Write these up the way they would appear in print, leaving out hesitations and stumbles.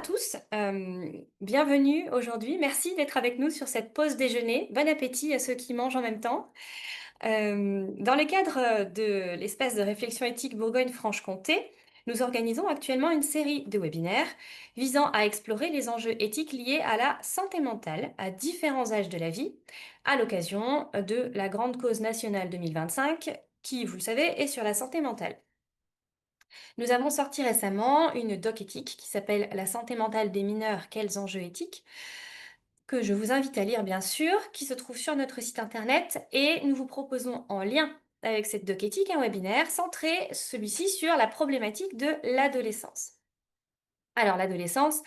tous, bienvenue aujourd'hui. Merci d'être avec nous sur cette pause déjeuner. Bon appétit à ceux qui mangent en même temps. Dans le cadre de l'espace de réflexion éthique Bourgogne-Franche-Comté, nous organisons actuellement une série de webinaires visant à explorer les enjeux éthiques liés à la santé mentale à différents âges de la vie, à l'occasion de la Grande Cause nationale 2025, qui, vous le savez, est sur la santé mentale. Nous avons sorti récemment une doc éthique qui s'appelle La santé mentale des mineurs, quels enjeux éthiques, que je vous invite à lire bien sûr, qui se trouve sur notre site internet et nous vous proposons en lien avec cette doc éthique un webinaire centré celui-ci sur la problématique de l'adolescence. Alors l'adolescence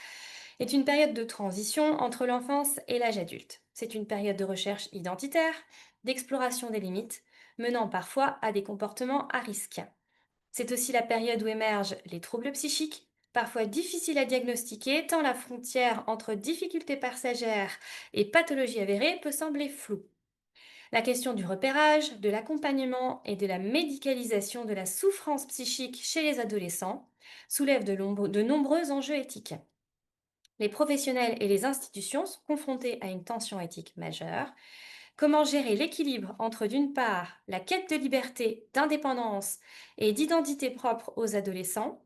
est une période de transition entre l'enfance et l'âge adulte. C'est une période de recherche identitaire, d'exploration des limites, menant parfois à des comportements à risque. C'est aussi la période où émergent les troubles psychiques, parfois difficiles à diagnostiquer tant la frontière entre difficultés passagères et pathologie avérée peut sembler floue. La question du repérage, de l'accompagnement et de la médicalisation de la souffrance psychique chez les adolescents soulève de nombreux enjeux éthiques. Les professionnels et les institutions sont confrontés à une tension éthique majeure. Comment gérer l'équilibre entre, d'une part, la quête de liberté, d'indépendance et d'identité propre aux adolescents,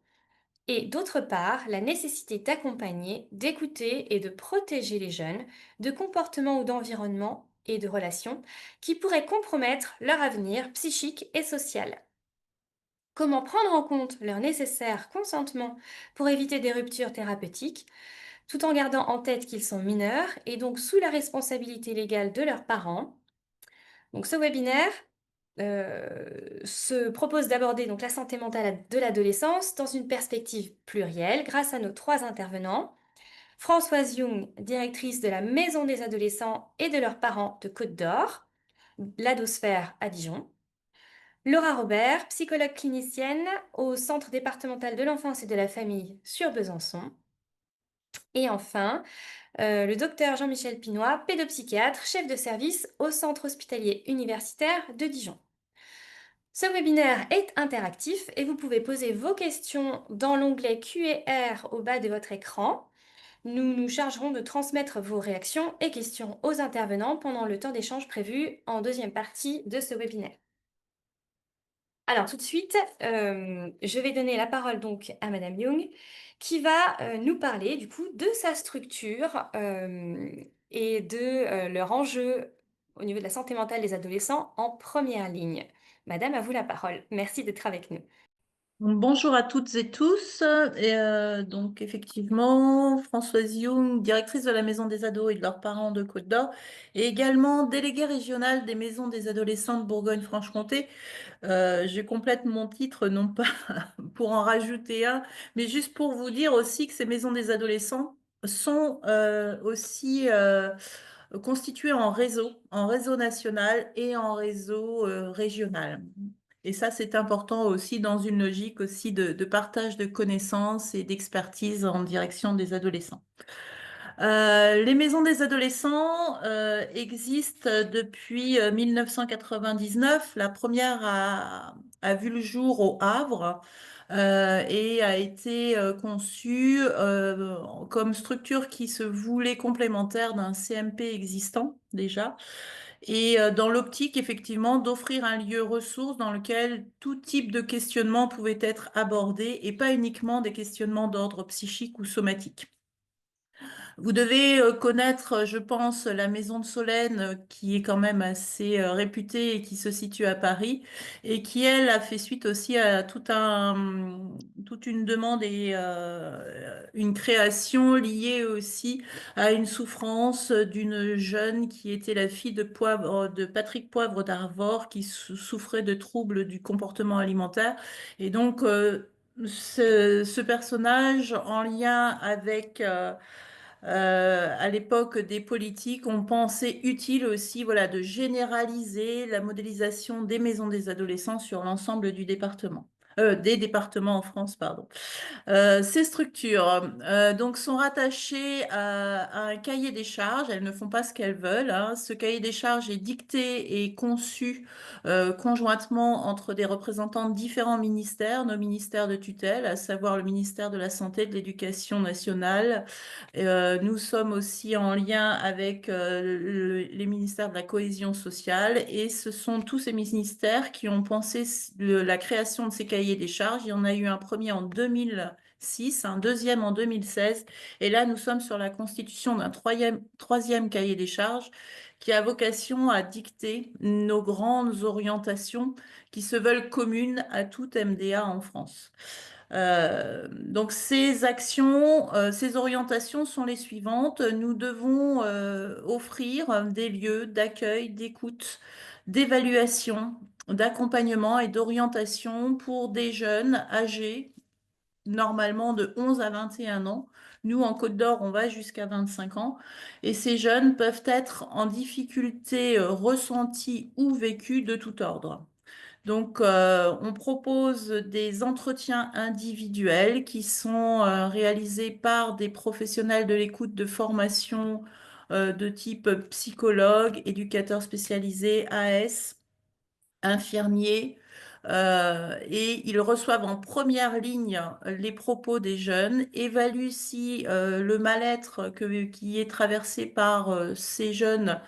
et d'autre part, la nécessité d'accompagner, d'écouter et de protéger les jeunes de comportements ou d'environnements et de relations qui pourraient compromettre leur avenir psychique et social. Comment prendre en compte leur nécessaire consentement pour éviter des ruptures thérapeutiques, tout en gardant en tête qu'ils sont mineurs et donc sous la responsabilité légale de leurs parents. Donc ce webinaire se propose d'aborder donc la santé mentale de l'adolescence dans une perspective plurielle grâce à nos trois intervenants. Françoise Young, directrice de la Maison des adolescents et de leurs parents de Côte d'Or, l'Adosphère à Dijon. Laura Robert, psychologue clinicienne au Centre départemental de l'enfance et de la famille sur Besançon. Et enfin, le docteur Jean-Michel Pinoy, pédopsychiatre, chef de service au Centre hospitalier universitaire de Dijon. Ce webinaire est interactif et vous pouvez poser vos questions dans l'onglet Q&R au bas de votre écran. Nous nous chargerons de transmettre vos réactions et questions aux intervenants pendant le temps d'échange prévu en deuxième partie de ce webinaire. Alors tout de suite, je vais donner la parole donc à Madame Young qui va nous parler du coup de sa structure et de leur enjeu au niveau de la santé mentale des adolescents en première ligne. Madame, à vous la parole. Merci d'être avec nous. Bonjour à toutes et tous. Donc effectivement, Françoise Young, directrice de la Maison des ados et de leurs parents de Côte d'Or, et également déléguée régionale des maisons des adolescents de Bourgogne-Franche-Comté. Je complète mon titre, non pas pour en rajouter un, mais juste pour vous dire aussi que ces maisons des adolescents sont aussi constituées en réseau national et en réseau régional. Et ça, c'est important aussi dans une logique aussi de partage de connaissances et d'expertise en direction des adolescents. Les maisons des adolescents existent depuis 1999. La première a vu le jour au Havre et a été conçue comme structure qui se voulait complémentaire d'un CMP existant déjà. Et dans l'optique, effectivement, d'offrir un lieu ressource dans lequel tout type de questionnement pouvait être abordé et pas uniquement des questionnements d'ordre psychique ou somatique. Vous devez connaître, je pense, la Maison de Solène, qui est quand même assez réputée et qui se situe à Paris, et qui, elle, a fait suite aussi à toute une demande et une création liée aussi à une souffrance d'une jeune qui était la fille de Patrick Poivre d'Arvor, qui souffrait de troubles du comportement alimentaire. Et donc, ce personnage, en lien avec à l'époque des politiques, on pensait utile aussi, voilà, de généraliser la modélisation des maisons des adolescents sur l'ensemble du département. des départements en France, pardon. Ces structures donc sont rattachées à un cahier des charges. Elles ne font pas ce qu'elles veulent, hein. Ce cahier des charges est dicté et conçu conjointement entre des représentants de différents ministères, nos ministères de tutelle, à savoir le ministère de la Santé, de l'Éducation nationale. Nous sommes aussi en lien avec les ministères de la Cohésion sociale et ce sont tous ces ministères qui ont pensé la création de ces cahiers des charges. Il y en a eu un premier en 2006, un deuxième en 2016 et là nous sommes sur la constitution d'un troisième cahier des charges qui a vocation à dicter nos grandes orientations qui se veulent communes à tout MDA en France. Donc ces actions, ces orientations sont les suivantes. Nous devons offrir des lieux d'accueil, d'écoute, d'évaluation, d'accompagnement et d'orientation pour des jeunes âgés, normalement de 11 à 21 ans. Nous, en Côte d'Or, on va jusqu'à 25 ans. Et ces jeunes peuvent être en difficulté ressentie ou vécue de tout ordre. Donc, on propose des entretiens individuels qui sont réalisés par des professionnels de l'écoute de formation de type psychologue, éducateur spécialisé, AS, infirmier. Et ils reçoivent en première ligne les propos des jeunes, évaluent si le mal-être qui est traversé par ces jeunes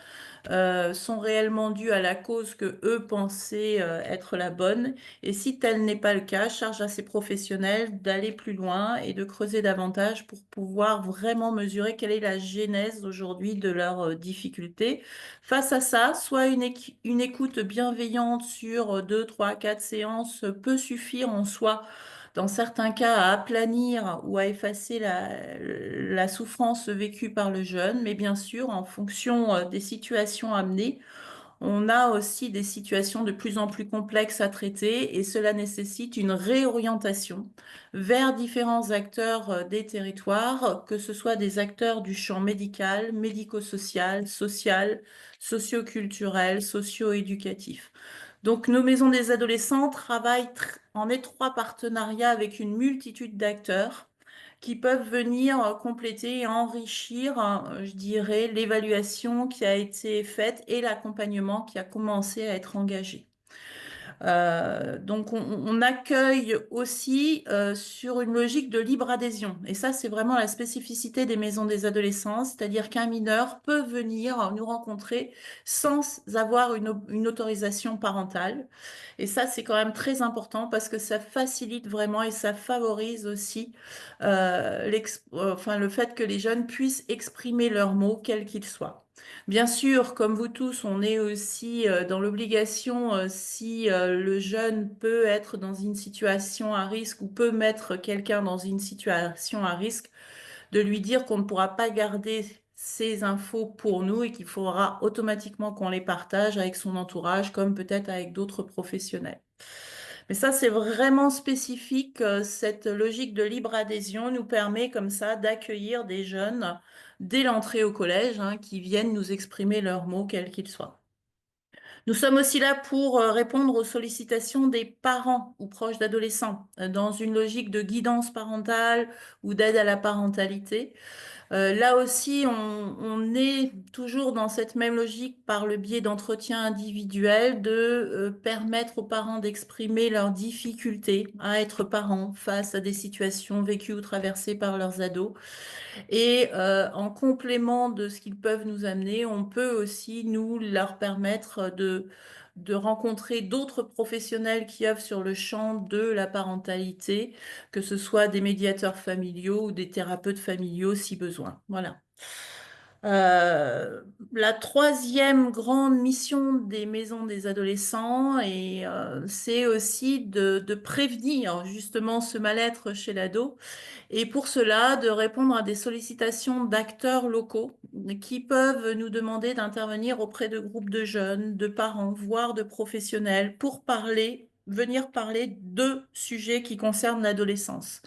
sont réellement dus à la cause que eux pensaient être la bonne. Et si tel n'est pas le cas, charge à ces professionnels d'aller plus loin et de creuser davantage pour pouvoir vraiment mesurer quelle est la genèse aujourd'hui de leurs difficultés. Face à ça, soit une écoute bienveillante sur 2, 3, 4 séances peut suffire en soi dans certains cas, à aplanir ou à effacer la souffrance vécue par le jeune, mais bien sûr, en fonction des situations amenées, on a aussi des situations de plus en plus complexes à traiter et cela nécessite une réorientation vers différents acteurs des territoires, que ce soit des acteurs du champ médical, médico-social, social, socio-culturel, socio-éducatif. Donc, nos maisons des adolescents travaillent en étroit partenariat avec une multitude d'acteurs qui peuvent venir compléter et enrichir, je dirais, l'évaluation qui a été faite et l'accompagnement qui a commencé à être engagé. Donc on accueille aussi sur une logique de libre adhésion. Et ça, c'est vraiment la spécificité des maisons des adolescents, c'est-à-dire qu'un mineur peut venir nous rencontrer sans avoir une autorisation parentale. Et ça, c'est quand même très important parce que ça facilite vraiment et ça favorise aussi enfin, le fait que les jeunes puissent exprimer leurs mots, quels qu'ils soient. Bien sûr, comme vous tous, on est aussi dans l'obligation, si le jeune peut être dans une situation à risque ou peut mettre quelqu'un dans une situation à risque, de lui dire qu'on ne pourra pas garder ces infos pour nous et qu'il faudra automatiquement qu'on les partage avec son entourage, comme peut-être avec d'autres professionnels. Mais ça, c'est vraiment spécifique. Cette logique de libre adhésion nous permet comme ça d'accueillir des jeunes dès l'entrée au collège, hein, qui viennent nous exprimer leurs mots, quels qu'ils soient. Nous sommes aussi là pour répondre aux sollicitations des parents ou proches d'adolescents, dans une logique de guidance parentale ou d'aide à la parentalité. Là aussi, on est toujours dans cette même logique par le biais d'entretiens individuels de permettre aux parents d'exprimer leurs difficultés à être parents face à des situations vécues ou traversées par leurs ados. Et en complément de ce qu'ils peuvent nous amener, on peut aussi nous leur permettre de rencontrer d'autres professionnels qui œuvrent sur le champ de la parentalité, que ce soit des médiateurs familiaux ou des thérapeutes familiaux si besoin. Voilà. Euh, la troisième grande mission des maisons des adolescents, et c'est aussi de prévenir justement ce mal-être chez l'ado et pour cela, de répondre à des sollicitations d'acteurs locaux qui peuvent nous demander d'intervenir auprès de groupes de jeunes, de parents, voire de professionnels pour venir parler de sujets qui concernent l'adolescence.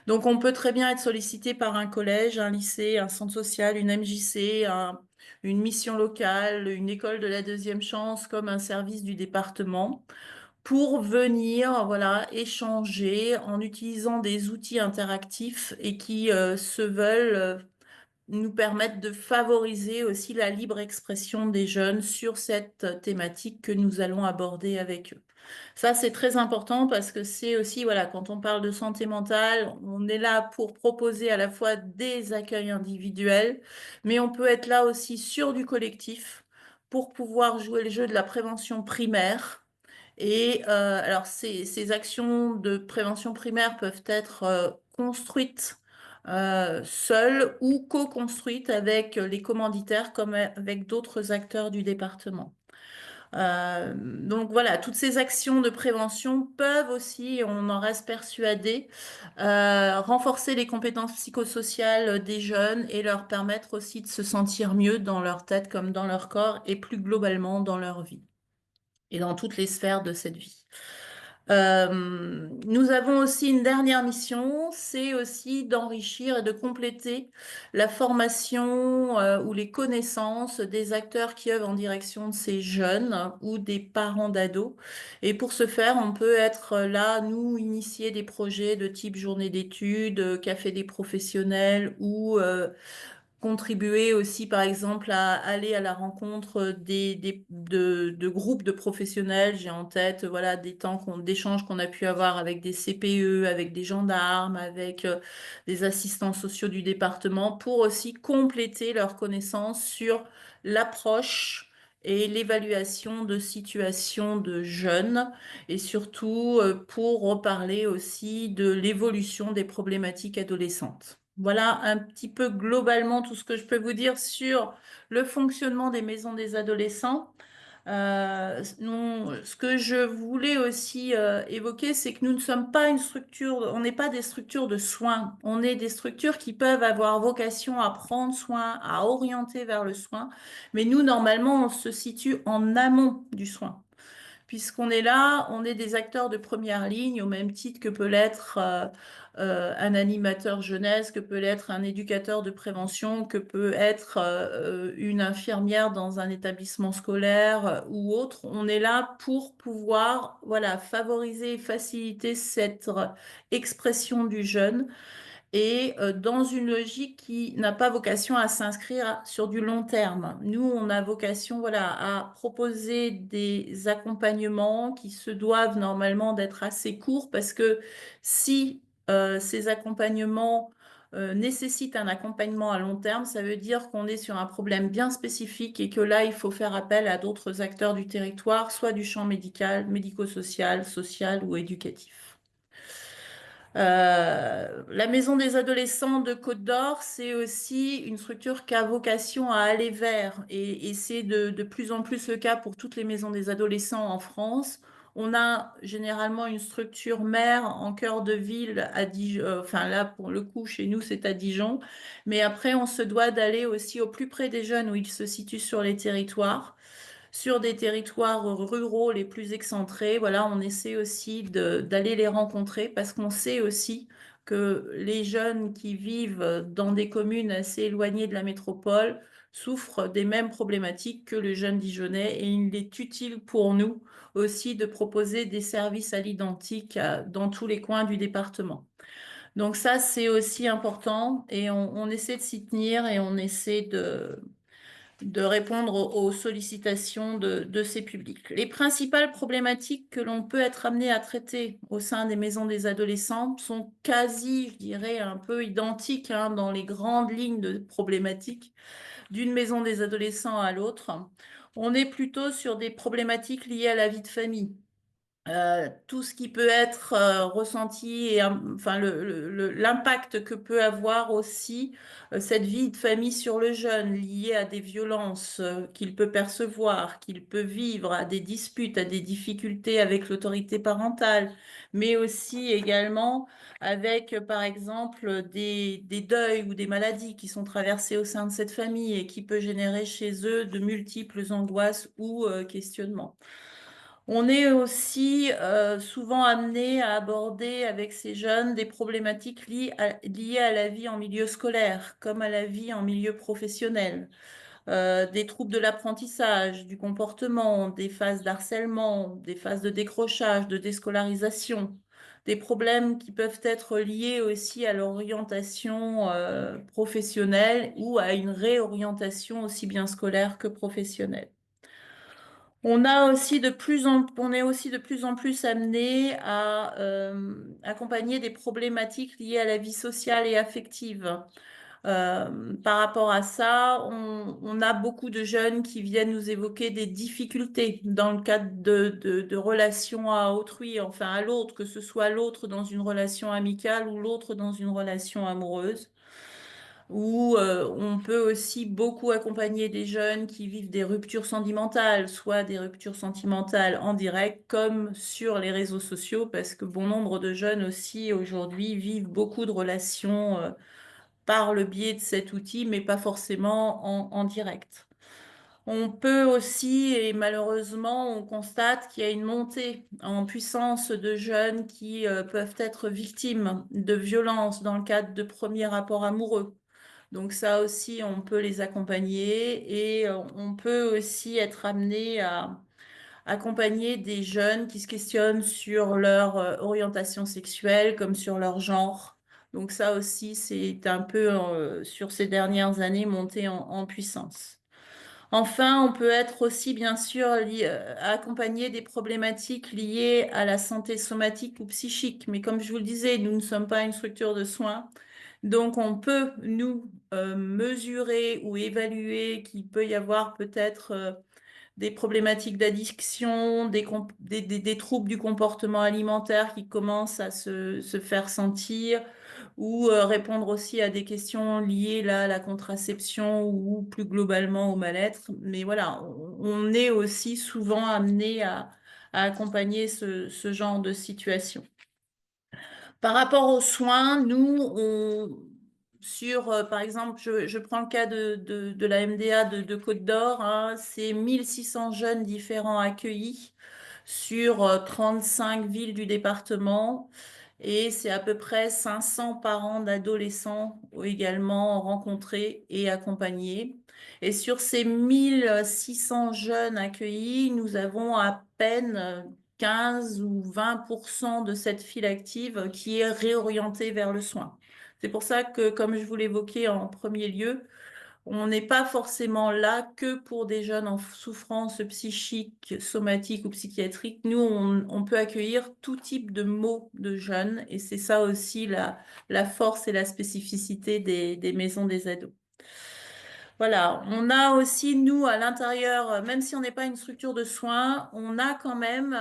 Donc, on peut très bien être sollicité par un collège, un lycée, un centre social, une MJC, une mission locale, une école de la deuxième chance, comme un service du département pour venir, voilà, échanger en utilisant des outils interactifs et qui se veulent nous permettre de favoriser aussi la libre expression des jeunes sur cette thématique que nous allons aborder avec eux. Ça, c'est très important parce que c'est aussi, voilà, quand on parle de santé mentale, on est là pour proposer à la fois des accueils individuels, mais on peut être là aussi sur du collectif pour pouvoir jouer le jeu de la prévention primaire. Et alors, ces actions de prévention primaire peuvent être construites seules ou co-construites avec les commanditaires comme avec d'autres acteurs du département. Donc voilà, toutes ces actions de prévention peuvent aussi, on en reste persuadé, renforcer les compétences psychosociales des jeunes et leur permettre aussi de se sentir mieux dans leur tête comme dans leur corps et plus globalement dans leur vie et dans toutes les sphères de cette vie. Nous avons aussi une dernière mission, c'est aussi d'enrichir et de compléter la formation ou les connaissances des acteurs qui œuvrent en direction de ces jeunes ou des parents d'ados. Et pour ce faire, on peut être là, nous, initier des projets de type journée d'études, café des professionnels ou contribuer aussi, par exemple, à aller à la rencontre de groupes de professionnels. J'ai en tête, voilà, des temps d'échanges qu'on a pu avoir avec des CPE, avec des gendarmes, avec des assistants sociaux du département, pour aussi compléter leurs connaissances sur l'approche et l'évaluation de situations de jeunes et surtout pour reparler aussi de l'évolution des problématiques adolescentes. Voilà un petit peu globalement tout ce que je peux vous dire sur le fonctionnement des maisons des adolescents. Ce que je voulais aussi évoquer, c'est que nous ne sommes pas une structure, on n'est pas des structures de soins, on est des structures qui peuvent avoir vocation à prendre soin, à orienter vers le soin, mais nous, normalement, on se situe en amont du soin. Puisqu'on est là, on est des acteurs de première ligne au même titre que peut l'être un animateur jeunesse, que peut l'être un éducateur de prévention, que peut être une infirmière dans un établissement scolaire ou autre. On est là pour pouvoir, voilà, favoriser et faciliter cette expression du jeune et dans une logique qui n'a pas vocation à s'inscrire sur du long terme. Nous, on a vocation, voilà, à proposer des accompagnements qui se doivent normalement d'être assez courts parce que si ces accompagnements nécessitent un accompagnement à long terme, ça veut dire qu'on est sur un problème bien spécifique et que là, il faut faire appel à d'autres acteurs du territoire, soit du champ médical, médico-social, social ou éducatif. La Maison des adolescents de Côte d'Or, c'est aussi une structure qui a vocation à aller vers, et c'est de plus en plus le cas pour toutes les maisons des adolescents en France. On a généralement une structure mère en cœur de ville à Dijon, enfin là pour le coup chez nous c'est à Dijon, mais après on se doit d'aller aussi au plus près des jeunes où ils se situent sur les territoires sur des territoires ruraux les plus excentrés. Voilà, on essaie aussi d'aller les rencontrer parce qu'on sait aussi que les jeunes qui vivent dans des communes assez éloignées de la métropole souffrent des mêmes problématiques que le jeune Dijonnais et il est utile pour nous aussi de proposer des services à l'identique dans tous les coins du département. Donc ça, c'est aussi important et on essaie de s'y tenir et on essaie de répondre aux sollicitations de ces publics. Les principales problématiques que l'on peut être amené à traiter au sein des maisons des adolescents sont quasi, je dirais, un peu identiques hein, dans les grandes lignes de problématiques d'une maison des adolescents à l'autre. On est plutôt sur des problématiques liées à la vie de famille. Tout ce qui peut être ressenti et enfin l'impact que peut avoir aussi cette vie de famille sur le jeune liée à des violences qu'il peut percevoir, qu'il peut vivre, à des disputes, à des difficultés avec l'autorité parentale, mais aussi également avec par exemple des deuils ou des maladies qui sont traversées au sein de cette famille et qui peut générer chez eux de multiples angoisses ou questionnements. On est aussi souvent amené à aborder avec ces jeunes des problématiques liées à la vie en milieu scolaire, comme à la vie en milieu professionnel. des troubles de l'apprentissage, du comportement, des phases d'harcèlement, des phases de décrochage, de déscolarisation, des problèmes qui peuvent être liés aussi à l'orientation professionnelle ou à une réorientation aussi bien scolaire que professionnelle. On est aussi de plus en plus amené à accompagner des problématiques liées à la vie sociale et affective. Par rapport à ça, on a beaucoup de jeunes qui viennent nous évoquer des difficultés dans le cadre de relations à autrui, enfin à l'autre, que ce soit l'autre dans une relation amicale ou l'autre dans une relation amoureuse. Ou on peut aussi beaucoup accompagner des jeunes qui vivent des ruptures sentimentales, soit des ruptures sentimentales en direct, comme sur les réseaux sociaux, parce que bon nombre de jeunes aussi aujourd'hui vivent beaucoup de relations par le biais de cet outil, mais pas forcément en direct. On peut aussi, et malheureusement, on constate qu'il y a une montée en puissance de jeunes qui peuvent être victimes de violences dans le cadre de premiers rapports amoureux. Donc ça aussi, on peut les accompagner et on peut aussi être amené à accompagner des jeunes qui se questionnent sur leur orientation sexuelle comme sur leur genre. Donc ça aussi, c'est un peu sur ces dernières années monté en puissance. Enfin, on peut être aussi bien sûr accompagner des problématiques liées à la santé somatique ou psychique. Mais comme je vous le disais, nous ne sommes pas une structure de soins. Donc, on peut, nous, mesurer ou évaluer qu'il peut y avoir peut-être des problématiques d'addiction, des troubles du comportement alimentaire qui commencent à se faire sentir, ou répondre aussi à des questions liées là, à la contraception ou plus globalement au mal-être. Mais voilà, on est aussi souvent amené à accompagner ce genre de situation. Par rapport aux soins, par exemple, je prends le cas de la MDA de Côte d'Or, hein, c'est 1600 jeunes différents accueillis sur 35 villes du département et c'est à peu près 500 parents d'adolescents également rencontrés et accompagnés. Et sur ces 1600 jeunes accueillis, nous avons à peine 15 ou 20% de cette file active qui est réorientée vers le soin. C'est pour ça que, comme je vous l'évoquais en premier lieu, on n'est pas forcément là que pour des jeunes en souffrance psychique, somatique ou psychiatrique. Nous, on peut accueillir tout type de maux de jeunes et c'est ça aussi la force et la spécificité des maisons des ados. Voilà, on a aussi, nous, à l'intérieur, même si on n'est pas une structure de soins, on a quand même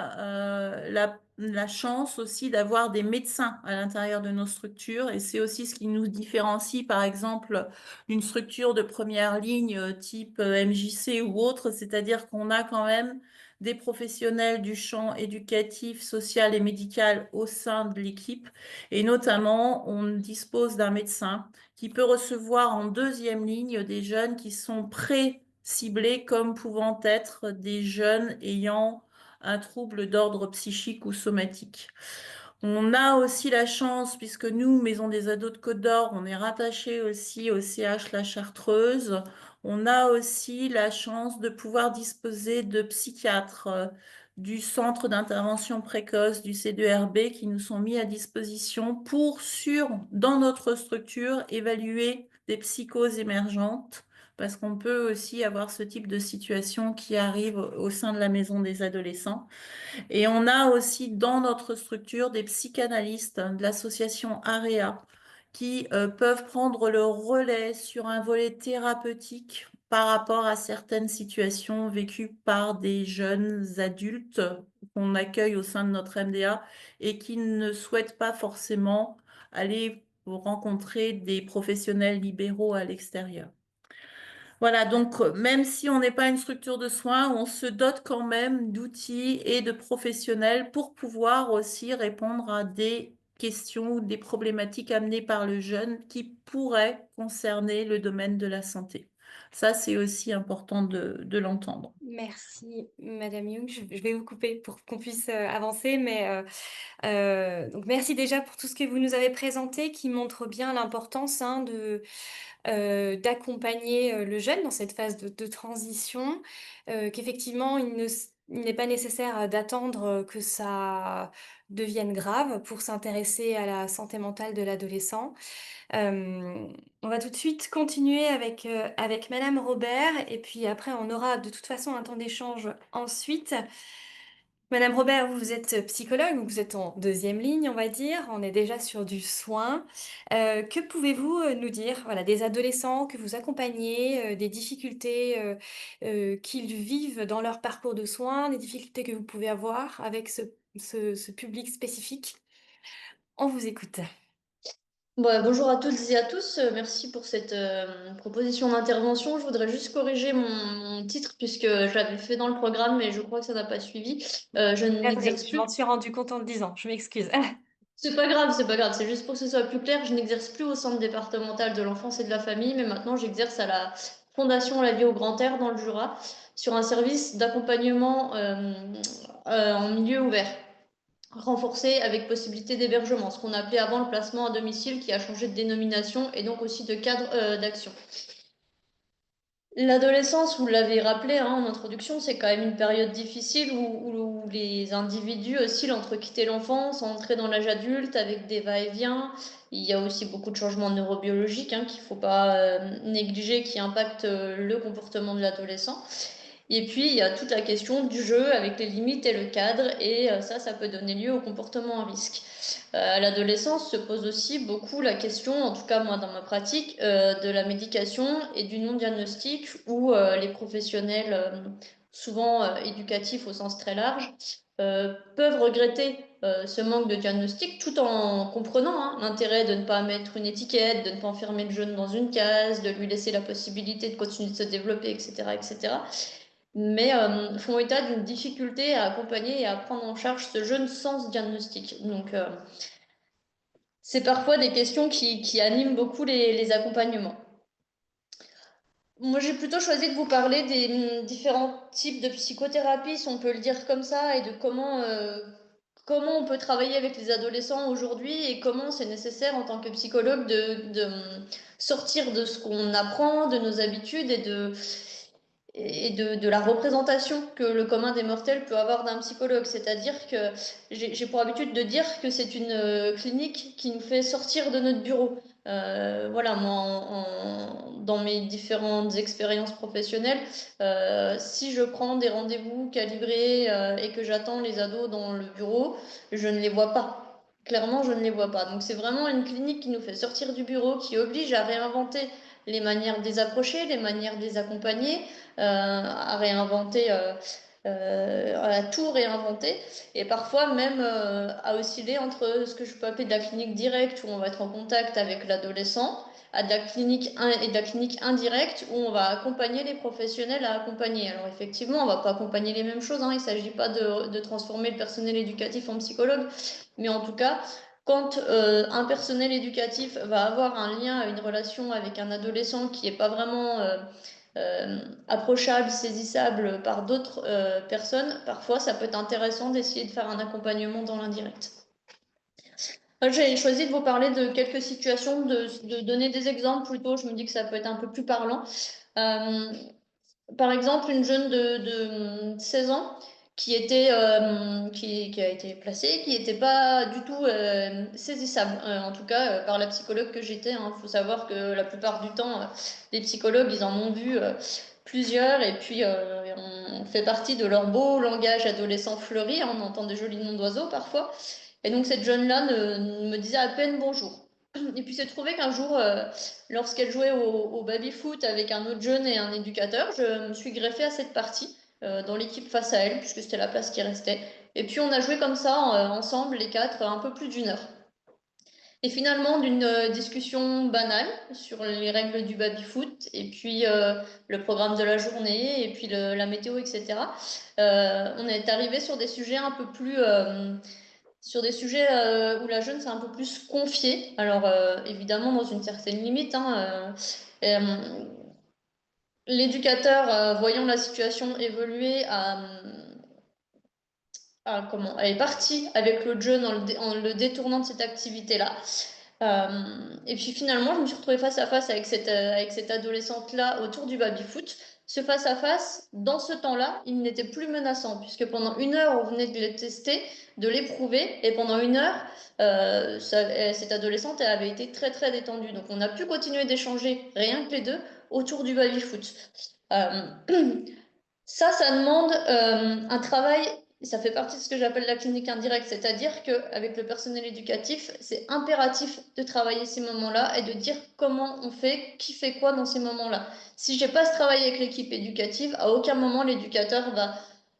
la chance aussi d'avoir des médecins à l'intérieur de nos structures. Et c'est aussi ce qui nous différencie, par exemple, d'une structure de première ligne type MJC ou autre, c'est-à-dire qu'on a quand même des professionnels du champ éducatif, social et médical au sein de l'équipe. Et notamment, on dispose d'un médecin qui peut recevoir en deuxième ligne des jeunes qui sont pré-ciblés comme pouvant être des jeunes ayant un trouble d'ordre psychique ou somatique. On a aussi la chance, puisque nous, Maison des ados de Côte d'Or, on est rattaché aussi au CH La Chartreuse, on a aussi la chance de pouvoir disposer de psychiatres du centre d'intervention précoce du C2RB qui nous sont mis à disposition pour, dans notre structure, évaluer des psychoses émergentes, parce qu'on peut aussi avoir ce type de situation qui arrive au sein de la maison des adolescents. Et on a aussi dans notre structure des psychanalystes de l'association AREA qui peuvent prendre le relais sur un volet thérapeutique par rapport à certaines situations vécues par des jeunes adultes qu'on accueille au sein de notre MDA et qui ne souhaitent pas forcément aller rencontrer des professionnels libéraux à l'extérieur. Voilà, donc même si on n'est pas une structure de soins, on se dote quand même d'outils et de professionnels pour pouvoir aussi répondre à des questions ou des problématiques amenées par le jeune qui pourraient concerner le domaine de la santé. Ça, c'est aussi important de l'entendre. Merci Madame Young. Je vais vous couper pour qu'on puisse avancer, mais donc merci déjà pour tout ce que vous nous avez présenté, qui montre bien l'importance hein, d'accompagner le jeune dans cette phase de transition, qu'effectivement il n'est pas nécessaire d'attendre que ça devienne grave pour s'intéresser à la santé mentale de l'adolescent. Euh, on va tout de suite continuer avec Madame Robert et puis après on aura de toute façon un temps d'échange ensuite. Madame Robert, vous êtes psychologue, vous êtes en deuxième ligne, on va dire. On est déjà sur du soin. Que pouvez-vous nous dire, voilà, des adolescents que vous accompagnez, des difficultés qu'ils vivent dans leur parcours de soins, des difficultés que vous pouvez avoir avec ce public spécifique? On vous écoute. Bon, bonjour à toutes et à tous. Merci pour cette proposition d'intervention. Je voudrais juste corriger mon titre puisque je l'avais fait dans le programme, mais je crois que ça n'a pas suivi. Je Navrée, n'exerce je plus. m'en suis rendu compte en le disant, je m'excuse. C'est pas grave, c'est pas grave. C'est juste pour que ce soit plus clair. Je n'exerce plus au centre départemental de l'enfance et de la famille, mais maintenant j'exerce à la Fondation La Vie au Grand Air dans le Jura sur un service d'accompagnement en milieu ouvert, renforcé avec possibilité d'hébergement, ce qu'on appelait avant le placement à domicile, qui a changé de dénomination et donc aussi de cadre d'action. L'adolescence, vous l'avez rappelé hein, en introduction, c'est quand même une période difficile où les individus oscillent entre quitter l'enfance, entrer dans l'âge adulte avec des va-et-vient. Il y a aussi beaucoup de changements neurobiologiques qu'il ne faut pas négliger qui impactent le comportement de l'adolescent. Et puis, il y a toute la question du jeu avec les limites et le cadre, et ça peut donner lieu au comportement à risque. À l'adolescence se pose aussi beaucoup la question, en tout cas moi dans ma pratique, de la médication et du non-diagnostic, où les professionnels, souvent éducatifs au sens très large, peuvent regretter ce manque de diagnostic tout en comprenant l'intérêt de ne pas mettre une étiquette, de ne pas enfermer le jeune dans une case, de lui laisser la possibilité de continuer de se développer, etc., etc. Mais font état d'une difficulté à accompagner et à prendre en charge ce jeune sans diagnostic. Donc, c'est parfois des questions qui animent beaucoup les accompagnements. Moi, j'ai plutôt choisi de vous parler des différents types de psychothérapie, si on peut le dire comme ça, et de comment on peut travailler avec les adolescents aujourd'hui et comment c'est nécessaire en tant que psychologue de sortir de ce qu'on apprend, de nos habitudes et de la représentation que le commun des mortels peut avoir d'un psychologue. C'est-à-dire que j'ai pour habitude de dire que c'est une clinique qui nous fait sortir de notre bureau. Voilà, moi, dans mes différentes expériences professionnelles, si je prends des rendez-vous calibrés et que j'attends les ados dans le bureau, je ne les vois pas. Clairement, je ne les vois pas. Donc, c'est vraiment une clinique qui nous fait sortir du bureau, qui oblige à réinventer les manières de les approcher, les manières de les accompagner, à réinventer, à tout réinventer, et parfois même à osciller entre ce que je peux appeler de la clinique directe, où on va être en contact avec l'adolescent, à de la clinique et de la clinique indirecte, où on va accompagner les professionnels à accompagner. Alors effectivement, on va pas accompagner les mêmes choses, il ne s'agit pas de transformer le personnel éducatif en psychologue, mais en tout cas, quand un personnel éducatif va avoir un lien, une relation avec un adolescent qui n'est pas vraiment approchable, saisissable par d'autres personnes, parfois ça peut être intéressant d'essayer de faire un accompagnement dans l'indirect. J'ai choisi de vous parler de quelques situations, de donner des exemples plutôt, je me dis que ça peut être un peu plus parlant. Euh, Par exemple, une jeune de 16 ans qui a été placée, qui n'était pas du tout saisissable, en tout cas par la psychologue que j'étais. Il faut savoir que la plupart du temps, les psychologues, ils en ont vu plusieurs, et puis on fait partie de leur beau langage adolescent fleuri, on entend des jolis noms d'oiseaux parfois. Et donc cette jeune-là ne me disait à peine bonjour. Et puis c'est trouvé qu'un jour, lorsqu'elle jouait au baby-foot avec un autre jeune et un éducateur, je me suis greffée à cette partie dans l'équipe face à elle, puisque c'était la place qui restait. Et puis on a joué comme ça, ensemble, les quatre, un peu plus d'une heure. Et finalement, d'une discussion banale sur les règles du baby-foot, et puis le programme de la journée, et puis la météo, etc., on est arrivé sur des sujets un peu plus sur des sujets où la jeune s'est un peu plus confiée, alors évidemment dans une certaine limite, l'éducateur, voyant la situation évoluer, elle est partie avec l'autre jeune en le détournant de cette activité-là. Et puis finalement, je me suis retrouvée face à face avec cette adolescente-là autour du baby-foot. Ce face-à-face, dans ce temps-là, il n'était plus menaçant, puisque pendant 1 heure, on venait de les tester, de l'éprouver, et pendant 1 heure, cette adolescente, elle avait été très très détendue. Donc on a pu continuer d'échanger, rien que les deux, autour du baby-foot. Euh, Ça demande un travail, ça fait partie de ce que j'appelle la clinique indirecte, c'est-à-dire qu'avec le personnel éducatif, c'est impératif de travailler ces moments-là et de dire comment on fait, qui fait quoi dans ces moments-là. Si j'ai pas ce travail avec l'équipe éducative, à aucun moment l'éducateur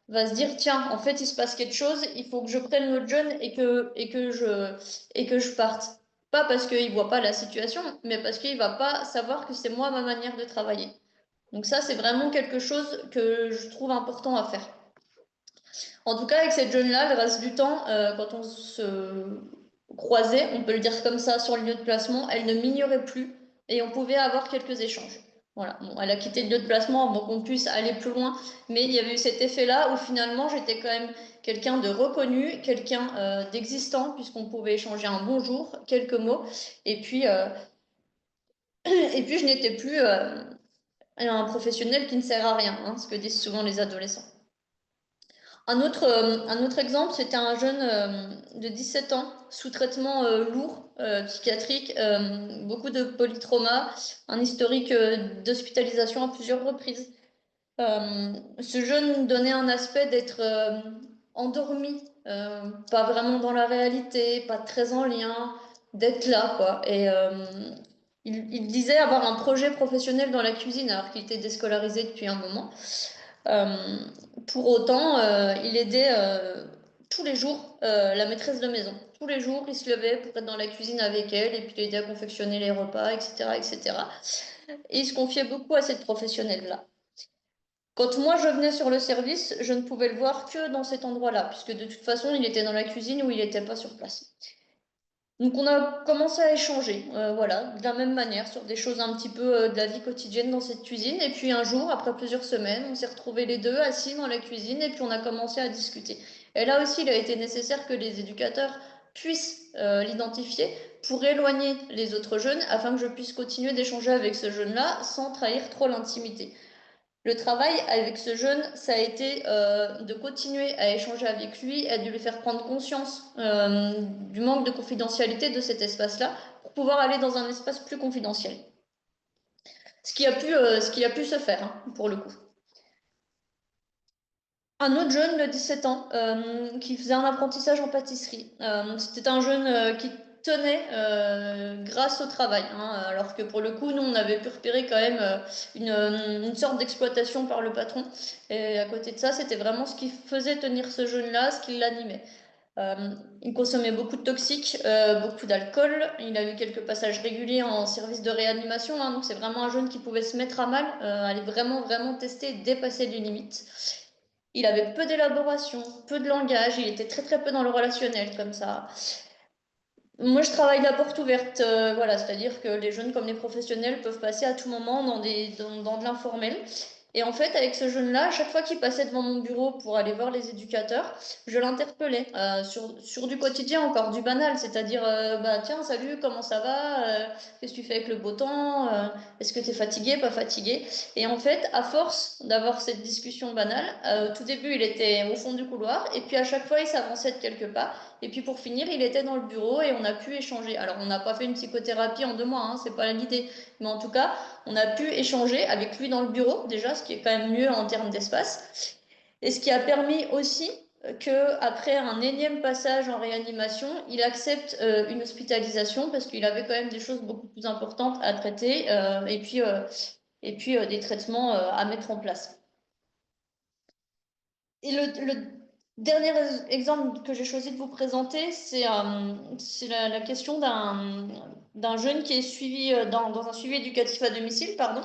va se dire, tiens, en fait, il se passe quelque chose, il faut que je prenne notre jeune et que je parte. Pas parce qu'il voit pas la situation, mais parce qu'il va pas savoir que c'est moi ma manière de travailler. Donc ça, c'est vraiment quelque chose que je trouve important à faire. En tout cas, avec cette jeune-là, le reste du temps, quand on se croisait, on peut le dire comme ça, sur le lieu de placement, elle ne m'ignorait plus et on pouvait avoir quelques échanges. Voilà. Bon, elle a quitté le lieu de placement avant qu'on puisse aller plus loin, mais il y avait eu cet effet-là où finalement j'étais quand même quelqu'un de reconnu, quelqu'un d'existant, puisqu'on pouvait échanger un bonjour, quelques mots, et puis, et puis je n'étais plus un professionnel qui ne sert à rien, hein, ce que disent souvent les adolescents. Un autre exemple, c'était un jeune de 17 ans, sous traitement lourd, psychiatrique, beaucoup de polytrauma, un historique d'hospitalisation à plusieurs reprises. Ce jeune donnait un aspect d'être endormi, pas vraiment dans la réalité, pas très en lien, d'être là, quoi. Et il disait avoir un projet professionnel dans la cuisine alors qu'il était déscolarisé depuis un moment. Euh, pour autant, il aidait tous les jours la maîtresse de maison. Tous les jours, il se levait pour être dans la cuisine avec elle et puis l'aider à confectionner les repas, etc., etc. Et il se confiait beaucoup à cette professionnelle-là. Quand moi je venais sur le service, je ne pouvais le voir que dans cet endroit-là, puisque de toute façon, il était dans la cuisine où il n'était pas sur place. Donc on a commencé à échanger, voilà, de la même manière, sur des choses un petit peu de la vie quotidienne dans cette cuisine. Et puis un jour, après plusieurs semaines, on s'est retrouvés les deux assis dans la cuisine et puis on a commencé à discuter. Et là aussi, il a été nécessaire que les éducateurs puissent l'identifier pour éloigner les autres jeunes afin que je puisse continuer d'échanger avec ce jeune-là sans trahir trop l'intimité. Le travail avec ce jeune, ça a été de continuer à échanger avec lui et de lui faire prendre conscience du manque de confidentialité de cet espace-là pour pouvoir aller dans un espace plus confidentiel. Ce qui a pu se faire, hein, pour le coup. Un autre jeune de 17 ans qui faisait un apprentissage en pâtisserie. C'était un jeune qui tenait grâce au travail, hein, alors que pour le coup, nous, on avait pu repérer quand même une sorte d'exploitation par le patron. Et à côté de ça, c'était vraiment ce qui faisait tenir ce jeune-là, ce qui l'animait. Il consommait beaucoup de toxiques, beaucoup d'alcool. Il a eu quelques passages réguliers en service de réanimation, hein, donc c'est vraiment un jeune qui pouvait se mettre à mal, aller vraiment, vraiment tester, dépasser les limites. Il avait peu d'élaboration, peu de langage, il était très très peu dans le relationnel comme ça. Moi, je travaille la porte ouverte, voilà, c'est-à-dire que les jeunes comme les professionnels peuvent passer à tout moment dans de l'informel. Et en fait, avec ce jeune-là, à chaque fois qu'il passait devant mon bureau pour aller voir les éducateurs, je l'interpellais sur du quotidien encore, du banal, c'est-à-dire, bah tiens, salut, comment ça va? Qu'est-ce que tu fais avec le beau temps? Est-ce que tu es fatigué, pas fatigué? Et en fait, à force d'avoir cette discussion banale, au tout début, il était au fond du couloir, et puis à chaque fois, il s'avançait de quelques pas. Et puis pour finir, il était dans le bureau et on a pu échanger. Alors on n'a pas fait une psychothérapie en 2 mois, hein, c'est pas l'idée. Mais en tout cas, on a pu échanger avec lui dans le bureau déjà, ce qui est quand même mieux en termes d'espace. Et ce qui a permis aussi que après un énième passage en réanimation, il accepte une hospitalisation parce qu'il avait quand même des choses beaucoup plus importantes à traiter et puis des traitements à mettre en place. Et le dernier exemple que j'ai choisi de vous présenter, c'est la question d'un jeune qui est suivi dans un suivi éducatif à domicile, pardon.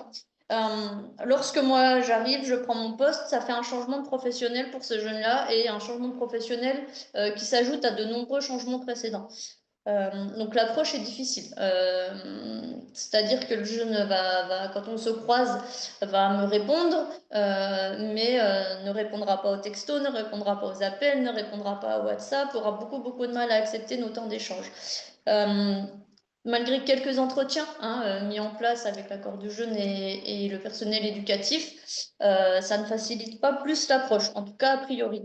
Lorsque moi j'arrive, je prends mon poste, ça fait un changement de professionnel pour ce jeune-là et un changement de professionnel qui s'ajoute à de nombreux changements précédents. Donc l'approche est difficile. C'est-à-dire que le jeune quand on se croise, va me répondre, mais ne répondra pas aux textos, ne répondra pas aux appels, ne répondra pas à WhatsApp, aura beaucoup de mal à accepter nos temps d'échange. Malgré quelques entretiens mis en place avec l'accord du jeune et le personnel éducatif, ça ne facilite pas plus l'approche, en tout cas a priori.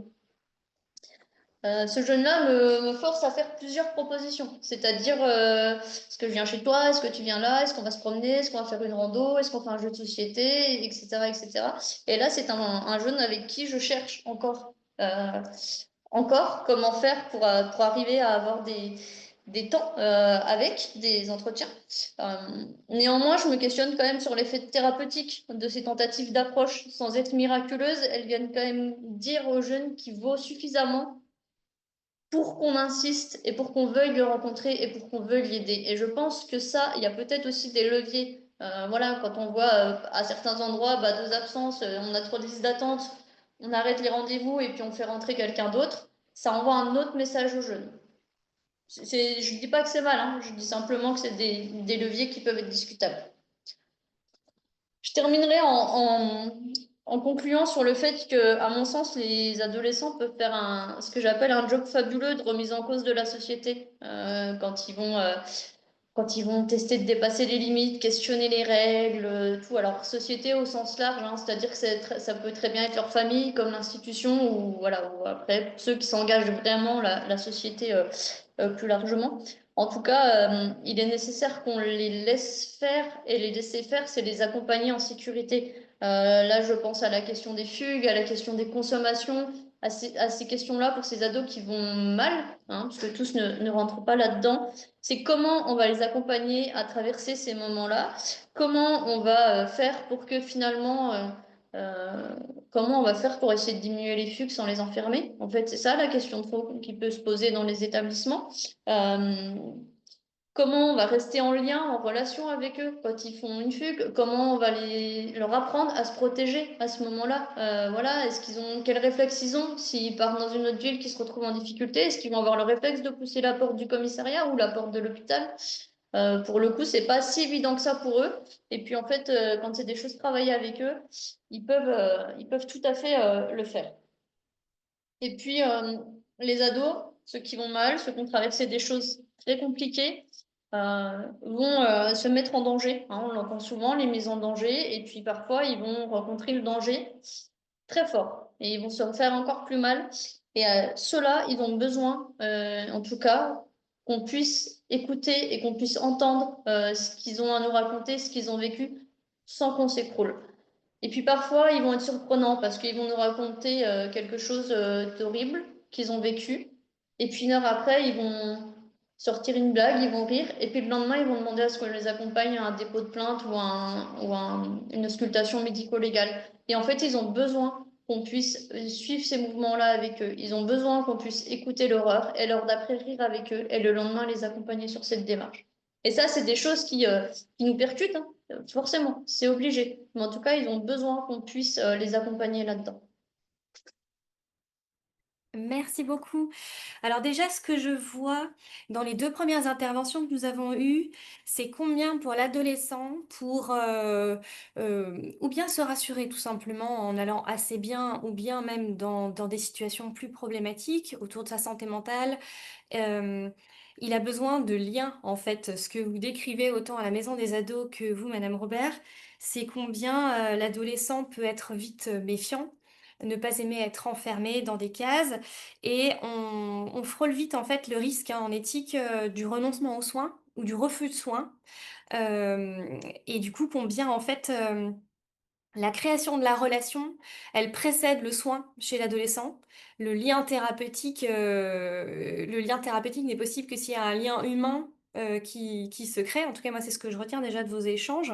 Ce jeune-là me force à faire plusieurs propositions, c'est-à-dire est-ce que je viens chez toi, est-ce que tu viens là, est-ce qu'on va se promener, est-ce qu'on va faire une rando, est-ce qu'on fait un jeu de société, etc., etc. Et là, c'est un jeune avec qui je cherche encore comment faire pour arriver à avoir des temps avec des entretiens. Néanmoins, je me questionne quand même sur l'effet thérapeutique de ces tentatives d'approche. Sans être miraculeuses, elles viennent quand même dire aux jeunes qu'il vaut suffisamment pour qu'on insiste et pour qu'on veuille le rencontrer et pour qu'on veuille l'aider. Et je pense que ça, il y a peut-être aussi des leviers. Voilà, quand on voit à certains endroits 2 absences, on a trop de listes d'attente, on arrête les rendez-vous et puis on fait rentrer quelqu'un d'autre, ça envoie un autre message aux jeunes. Je ne dis pas que c'est mal, hein, je dis simplement que c'est des leviers qui peuvent être discutables. Je terminerai en concluant sur le fait que, à mon sens, les adolescents peuvent faire ce que j'appelle un job fabuleux de remise en cause de la société quand ils vont tester de dépasser les limites, questionner les règles, tout. Alors, société au sens large, hein, c'est-à-dire que ça peut très bien être leur famille comme l'institution ou voilà, ou après pour ceux qui s'engagent vraiment la société plus largement. En tout cas, il est nécessaire qu'on les laisse faire et les laisser faire, c'est les accompagner en sécurité. Là, je pense à la question des fugues, à la question des consommations, à ces questions-là pour ces ados qui vont mal, hein, parce que tous ne rentrent pas là-dedans. C'est comment on va les accompagner à traverser ces moments-là, comment on va faire pour que finalement, euh, comment on va faire pour essayer de diminuer les fugues sans les enfermer. En fait, c'est ça la question de fond qui peut se poser dans les établissements. Euh, Comment on va rester en lien, en relation avec eux quand ils font une fugue? Comment on va leur apprendre à se protéger à ce moment-là? Voilà, quels réflexes ils ont s'ils partent dans une autre ville qui se retrouve en difficulté? Est-ce qu'ils vont avoir le réflexe de pousser la porte du commissariat ou la porte de l'hôpital? Pour le coup, c'est pas si évident que ça pour eux. Et puis en fait, quand c'est des choses travaillées avec eux, ils peuvent tout à fait le faire. Et puis les ados, ceux qui vont mal, ceux qui ont traversé des choses très compliquées, vont se mettre en danger, hein, on l'entend souvent, les mises en danger, et puis parfois ils vont rencontrer le danger très fort, et ils vont se faire encore plus mal. Et ceux-là, ils ont besoin, en tout cas, qu'on puisse écouter et qu'on puisse entendre ce qu'ils ont à nous raconter, ce qu'ils ont vécu, sans qu'on s'écroule. Et puis parfois, ils vont être surprenants parce qu'ils vont nous raconter quelque chose d'horrible qu'ils ont vécu. Et puis 1 heure après, ils vont sortir une blague, ils vont rire. Et puis le lendemain, ils vont demander à ce qu'on les accompagne à un dépôt de plainte une auscultation médico-légale. Et en fait, ils ont besoin qu'on puisse suivre ces mouvements-là avec eux. Ils ont besoin qu'on puisse écouter l'horreur et l'heure d'après rire avec eux et le lendemain les accompagner sur cette démarche. Et ça, c'est des choses qui nous percutent, hein. Forcément, c'est obligé. Mais en tout cas, ils ont besoin qu'on puisse les accompagner là-dedans. Merci beaucoup. Alors déjà, ce que je vois dans les 2 premières interventions que nous avons eues, c'est combien pour l'adolescent, ou bien se rassurer tout simplement en allant assez bien, ou bien même dans des situations plus problématiques autour de sa santé mentale. euh, il a besoin de liens, en fait. Ce que vous décrivez autant à la maison des ados que vous, Madame Robert, c'est combien l'adolescent peut être vite méfiant, ne pas aimer être enfermé dans des cases. Et on frôle vite en fait le risque en éthique du renoncement aux soins ou du refus de soins. Et du coup, combien en fait la création de la relation, elle précède le soin chez l'adolescent. Le lien thérapeutique n'est possible que s'il y a un lien humain qui se crée. En tout cas, moi, c'est ce que je retiens déjà de vos échanges.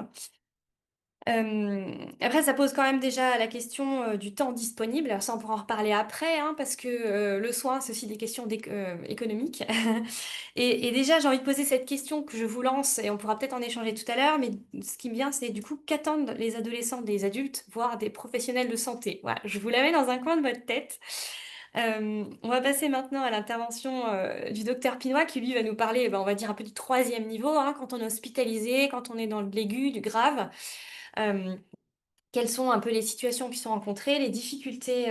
Après, ça pose quand même déjà la question du temps disponible. Alors ça, on pourra en reparler après, hein, parce que le soin, c'est aussi des questions économiques. Et déjà, j'ai envie de poser cette question que je vous lance, et on pourra peut-être en échanger tout à l'heure, mais ce qui me vient, c'est du coup, qu'attendent les adolescents des adultes, voire des professionnels de santé? Voilà, je vous la mets dans un coin de votre tête. On va passer maintenant à l'intervention du docteur Pinois qui lui va nous parler, on va dire un peu du troisième niveau, hein, quand on est hospitalisé, quand on est dans de l'aigu, du grave. Euh, Quelles sont un peu les situations qui sont rencontrées, les difficultés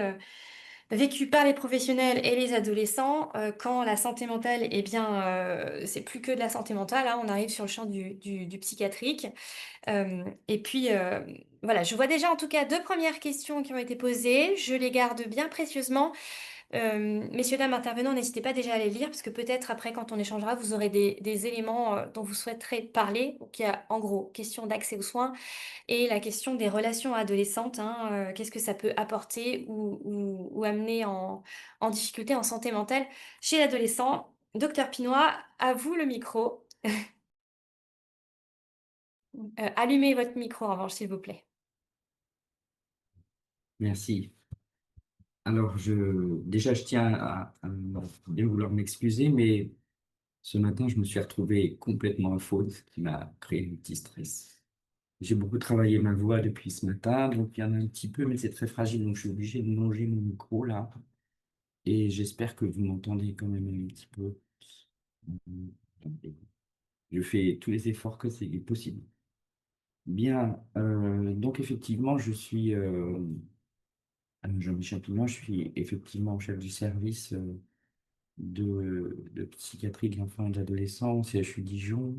vécues par les professionnels et les adolescents quand la santé mentale, eh bien, c'est plus que de la santé mentale, hein, on arrive sur le champ du psychiatrique. Et puis, voilà, je vois déjà en tout cas deux premières questions qui ont été posées. Je les garde bien précieusement. Messieurs, dames intervenants, n'hésitez pas déjà à les lire parce que peut-être après, quand on échangera, vous aurez des éléments dont vous souhaiterez parler. Donc, il y a en gros question d'accès aux soins et la question des relations adolescentes. Hein, qu'est-ce que ça peut apporter ou amener en difficulté en santé mentale chez l'adolescent? Docteur Pinois, à vous le micro. Allumez votre micro en revanche, s'il vous plaît. Merci. Alors, déjà, je tiens à bien vouloir m'excuser, mais ce matin, je me suis retrouvé complètement à faute, ce qui m'a créé un petit stress. J'ai beaucoup travaillé ma voix depuis ce matin, donc il y en a un petit peu, mais c'est très fragile, donc je suis obligé de longer mon micro là. Et j'espère que vous m'entendez quand même un petit peu. Je fais tous les efforts que c'est possible. Bien, donc effectivement, je suis Jean-Michel Pinois, je suis effectivement chef du service de psychiatrie de l'enfant et de l'adolescent au CHU Dijon,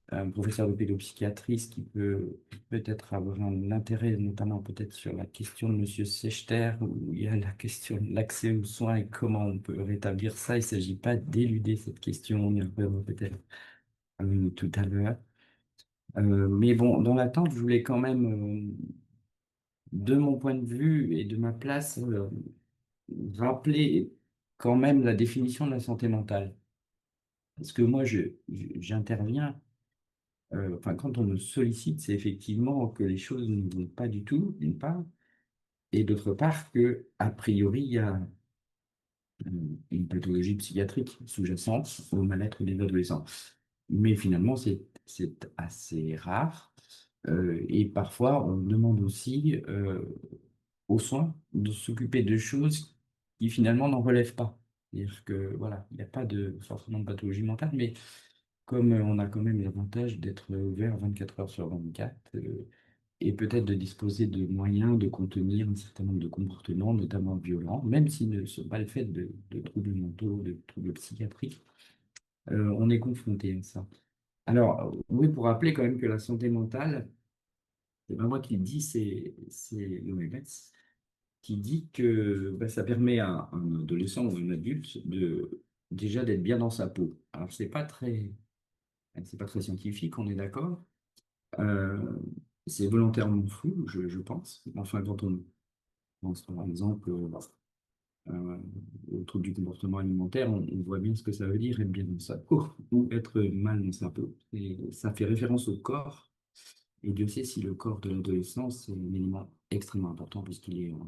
un professeur de pédopsychiatrie, ce qui peut peut-être avoir un intérêt, notamment peut-être sur la question de Monsieur Sechter, où il y a la question de l'accès aux soins et comment on peut rétablir ça. Il ne s'agit pas d'éluder cette question, on y reviendra peut-être tout à l'heure. Mais bon, dans l'attente, je voulais quand même, de mon point de vue et de ma place, rappeler quand même la définition de la santé mentale. Parce que moi, j'interviens, enfin, quand on me sollicite, c'est effectivement que les choses ne vont pas du tout, d'une part, et d'autre part, que, a priori, il y a une pathologie psychiatrique sous-jacente au mal-être des adolescents. Mais finalement, c'est assez rare. Et parfois, on demande aussi aux soins de s'occuper de choses qui finalement n'en relèvent pas. C'est-à-dire que voilà, il n'y a pas forcément de pathologie mentale, mais comme on a quand même l'avantage d'être ouvert 24 heures sur 24, et peut-être de disposer de moyens de contenir un certain nombre de comportements, notamment violents, même s'ils ne sont pas le fait de troubles mentaux, de troubles psychiatriques, on est confronté à ça. Alors, oui, pour rappeler quand même que la santé mentale, c'est pas moi qui le dis, c'est l'OMS qui dit que bah, ça permet à un adolescent ou un adulte déjà d'être bien dans sa peau. Alors, c'est pas très scientifique, on est d'accord. Euh, c'est volontairement flou, je pense. Enfin, quand on pense par exemple euh, au trouble du comportement alimentaire, on voit bien ce que ça veut dire être bien dans sa peau ou être mal dans sa peau. Et ça fait référence au corps. Et Dieu sait si le corps de l'adolescence est un élément extrêmement important puisqu'il est en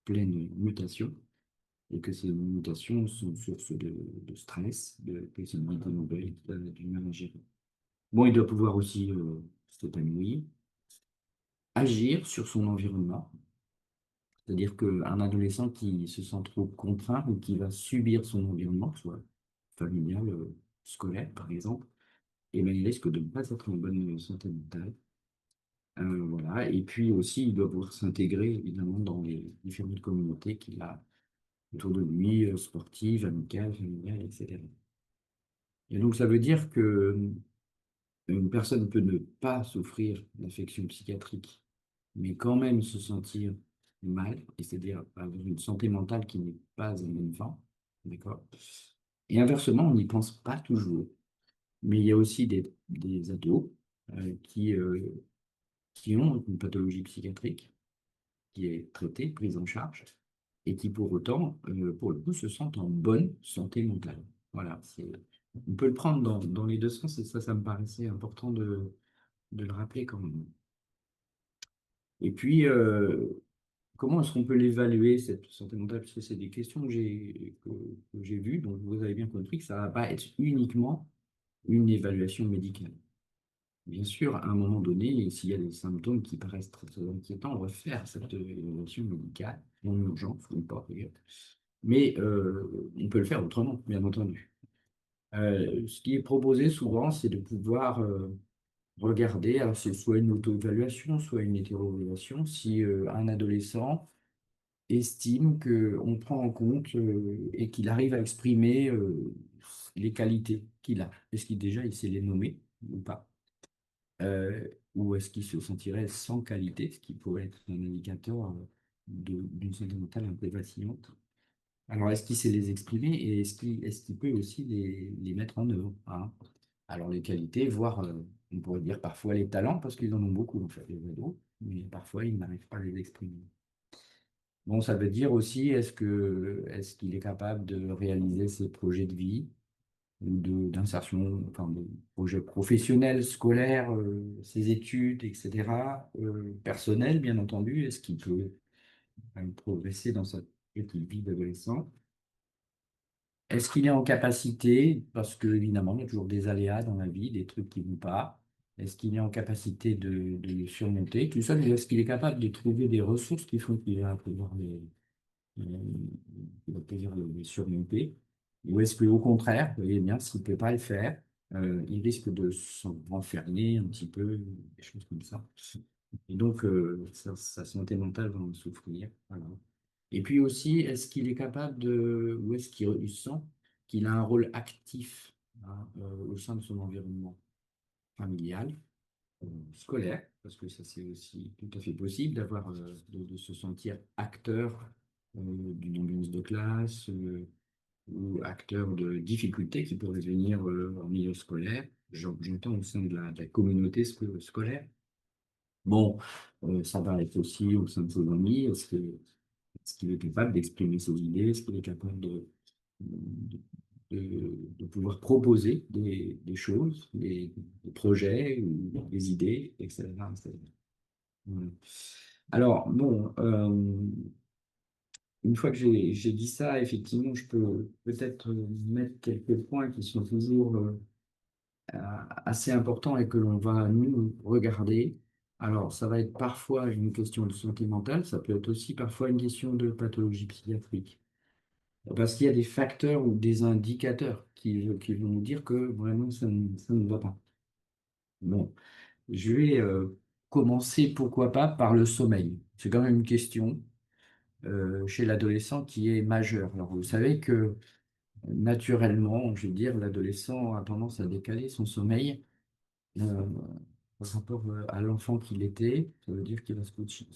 pleine mutation et que ces mutations sont source de stress, de possibilités nouvelles, du mal à gérer. Bon, il doit pouvoir aussi s'épanouir, agir sur son environnement. C'est-à-dire qu'un adolescent qui se sent trop contraint ou qui va subir son environnement, que ce soit familial, scolaire par exemple, et bien, il risque de ne pas être en bonne santé mentale. Voilà. Et puis aussi, il doit pouvoir s'intégrer évidemment dans les différentes communautés qu'il a autour de lui, sportives, amicales, familiales, etc. Et donc, ça veut dire que une personne peut ne pas souffrir d'affection psychiatrique, mais quand même se sentir mal, et c'est-à-dire avoir une santé mentale qui n'est pas en bonne forme. D'accord? Et inversement, on n'y pense pas toujours. Mais il y a aussi des ados qui ont une pathologie psychiatrique qui est traitée, prise en charge, et qui pour autant, pour le coup, se sentent en bonne santé mentale. Voilà, on peut le prendre dans les deux sens, et ça me paraissait important de le rappeler quand même. Et puis, comment est-ce qu'on peut l'évaluer, cette santé mentale? Parce que c'est des questions que j'ai vues, donc vous avez bien compris que ça ne va pas être uniquement une évaluation médicale. Bien sûr, à un moment donné, s'il y a des symptômes qui paraissent très, très inquiétants, on va faire cette évaluation médicale, en urgence ou pas, d'ailleurs. Mais on peut le faire autrement, bien entendu. Ce qui est proposé souvent, c'est de pouvoir regarder, alors c'est soit une auto-évaluation, soit une hétéro-évaluation, si un adolescent estime qu'on prend en compte et qu'il arrive à exprimer les qualités qu'il a. Est-ce qu'il déjà il sait les nommer ou pas? Ou est-ce qu'il se sentirait sans qualité, ce qui pourrait être un indicateur d'une santé mentale un peu vacillante? Alors, est-ce qu'il sait les exprimer et est-ce qu'il peut aussi les mettre en œuvre, hein? Alors, les qualités, voire, on pourrait dire parfois les talents, parce qu'ils en ont beaucoup, en fait, les ados, mais parfois, ils n'arrivent pas à les exprimer. Bon, ça veut dire aussi, est-ce qu'il est capable de réaliser ses projets de vie ou d'insertion, enfin, de projets professionnels, scolaires, ses études, etc., personnels, bien entendu, est-ce qu'il peut progresser dans sa petite vie d'adolescent? Est-ce qu'il est en capacité, parce que évidemment, il y a toujours des aléas dans la vie, des trucs qui ne vont pas, est-ce qu'il est en capacité de les surmonter? Tout ça, est-ce qu'il est capable de trouver des ressources qui font qu'il va pouvoir les surmonter? Ou est-ce qu'au contraire, eh bien, s'il ne peut pas le faire, il risque de s'en renfermer un petit peu, des choses comme ça. Et donc, sa santé mentale va en souffrir. Voilà. Et puis aussi, est-ce qu'il est capable ou est-ce qu'il sent qu'il a un rôle actif, hein, au sein de son environnement familial, scolaire, parce que ça c'est aussi tout à fait possible de se sentir acteur d'une ambiance de classe ou acteur de difficultés qui pourraient venir en milieu scolaire. J'entends au sein de la communauté scolaire. Bon, ça va être aussi au sein de ses amis. Est-ce qu'il est capable d'exprimer ses idées? Est-ce qu'il est capable de pouvoir proposer des choses, des projets ou des idées, etc., etc. Voilà. Alors, bon, une fois que j'ai dit ça, effectivement, je peux peut-être mettre quelques points qui sont toujours assez importants et que l'on va nous regarder. Alors, ça va être parfois une question de santé mentale, ça peut être aussi parfois une question de pathologie psychiatrique. Parce qu'il y a des facteurs ou des indicateurs qui vont nous dire que vraiment ça ne va pas. Bon, je vais commencer, pourquoi pas, par le sommeil. C'est quand même une question chez l'adolescent qui est majeure. Alors, vous savez que naturellement, je veux dire, l'adolescent a tendance à décaler son sommeil euh, par rapport à l'enfant qu'il était. Ça veut dire qu'il va se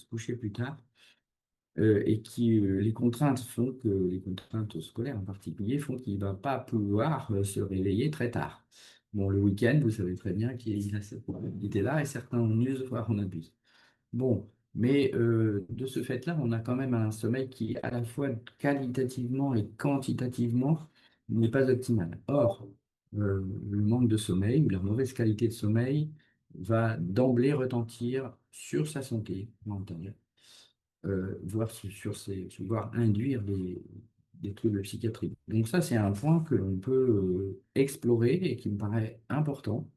coucher plus tard. Et les contraintes font que, les contraintes scolaires en particulier, font qu'il ne va pas pouvoir se réveiller très tard. Bon, le week-end, vous savez très bien qu'il a cette probabilité-là et certains en usent, voire en abusent. Bon, mais de ce fait-là, on a quand même un sommeil qui, à la fois qualitativement et quantitativement, n'est pas optimal. Or, le manque de sommeil ou la mauvaise qualité de sommeil va d'emblée retentir sur sa santé mentale, voire induire des troubles psychiatriques. Donc ça, c'est un point que l'on peut explorer et qui me paraît important,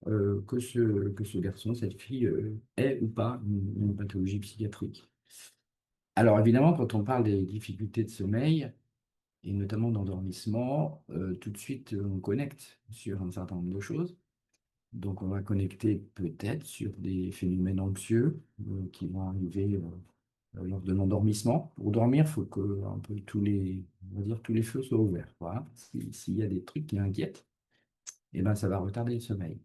que ce garçon, cette fille, ait ou pas une pathologie psychiatrique. Alors évidemment, quand on parle des difficultés de sommeil, et notamment d'endormissement, tout de suite, on connecte sur un certain nombre de choses. Donc on va connecter peut-être sur des phénomènes anxieux qui vont arriver lors de l'endormissement. Pour dormir, il faut que un peu on va dire, tous les feux soient ouverts. Voilà. S'il y a des trucs qui inquiètent, eh ben, ça va retarder le sommeil.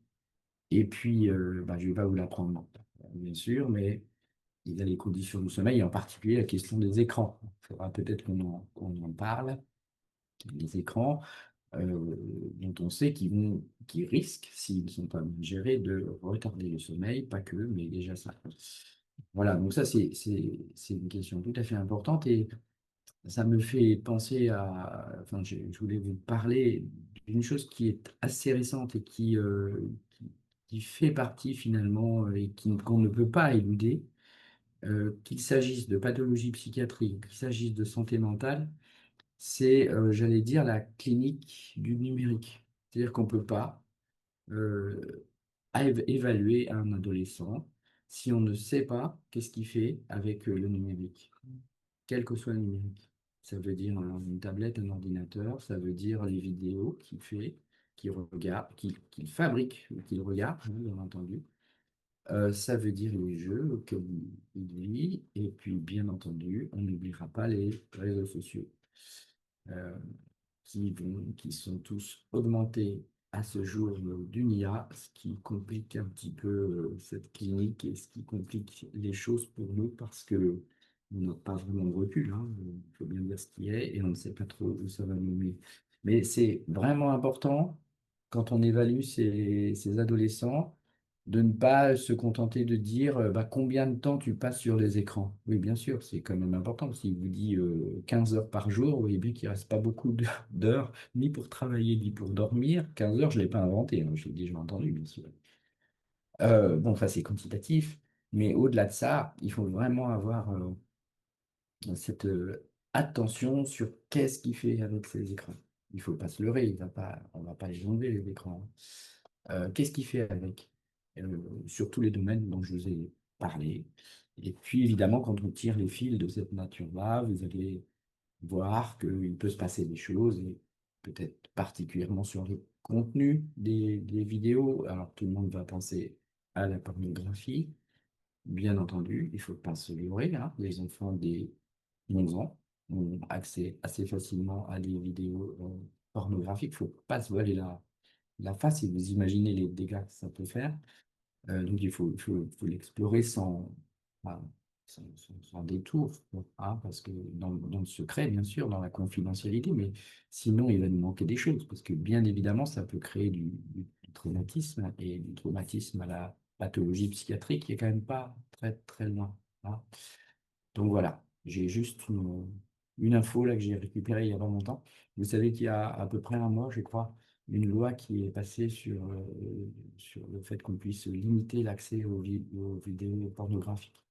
Et puis, ben, je ne vais pas vous l'apprendre, bien sûr, mais il y a les conditions du sommeil, et en particulier la question des écrans. Il faudra peut-être qu'on en parle. Les écrans, dont on sait qu'ils risquent, s'ils ne sont pas bien gérés, de retarder le sommeil, pas que, mais déjà ça. Voilà, donc ça, c'est une question tout à fait importante et ça me fait penser enfin, je voulais vous parler d'une chose qui est assez récente et qui fait partie finalement et qu'on ne peut pas éluder, qu'il s'agisse de pathologie psychiatrique, qu'il s'agisse de santé mentale, c'est, j'allais dire, la clinique du numérique. C'est-à-dire qu'on ne peut pas euh, évaluer un adolescent si on ne sait pas qu'est-ce qu'il fait avec le numérique, quel que soit le numérique. Ça veut dire une tablette, un ordinateur, ça veut dire les vidéos qu'il fait, qu'il regarde, qu'il fabrique, ou qu'il regarde, hein, bien entendu. Ça veut dire les jeux auxquels il vit, et puis bien entendu, on n'oubliera pas les réseaux sociaux. Euh, qui sont tous augmentés à ce jour d'une IA, ce qui complique un petit peu cette clinique et ce qui complique les choses pour nous parce que on n'a pas vraiment de recul, hein. Il faut bien dire ce qui est et on ne sait pas trop où ça va nous mener. Mais c'est vraiment important quand on évalue ces adolescents de ne pas se contenter de dire bah, combien de temps tu passes sur les écrans. Oui, bien sûr, c'est quand même important. S'il vous dit 15 heures par jour, vous voyez bien qu'il ne reste pas beaucoup d'heures, ni pour travailler, ni pour dormir. 15 heures, je ne l'ai pas inventé, hein, je l'ai déjà entendu, bien sûr. Bon, ça c'est quantitatif, mais au-delà de ça, il faut vraiment avoir cette attention sur qu'est-ce qu'il fait avec ces écrans. Il ne faut pas se leurrer, on ne va pas les enlever, les écrans. Qu'est-ce qu'il fait avec? Sur tous les domaines dont je vous ai parlé. Et puis évidemment, quand on tire les fils de cette nature-là, vous allez voir qu'il peut se passer des choses, et peut-être particulièrement sur les contenus des vidéos. Alors tout le monde va penser à la pornographie. Bien entendu, il ne faut pas se leurrer, hein. Les enfants des 11 ans ont accès assez facilement à des vidéos pornographiques. Il ne faut pas se voiler la face et vous imaginez les dégâts que ça peut faire. Donc il faut l'explorer enfin, sans détour, hein, parce que dans le secret, bien sûr, dans la confidentialité, mais sinon il va nous manquer des choses, parce que bien évidemment, ça peut créer du traumatisme, et du traumatisme à la pathologie psychiatrique qui est quand même pas très très loin, hein. Donc voilà, j'ai juste une info là que j'ai récupérée il y a pas longtemps. Vous savez qu'il y a à peu près un mois, je crois, une loi qui est passée sur le fait qu'on puisse limiter l'accès aux vidéos pornographiques.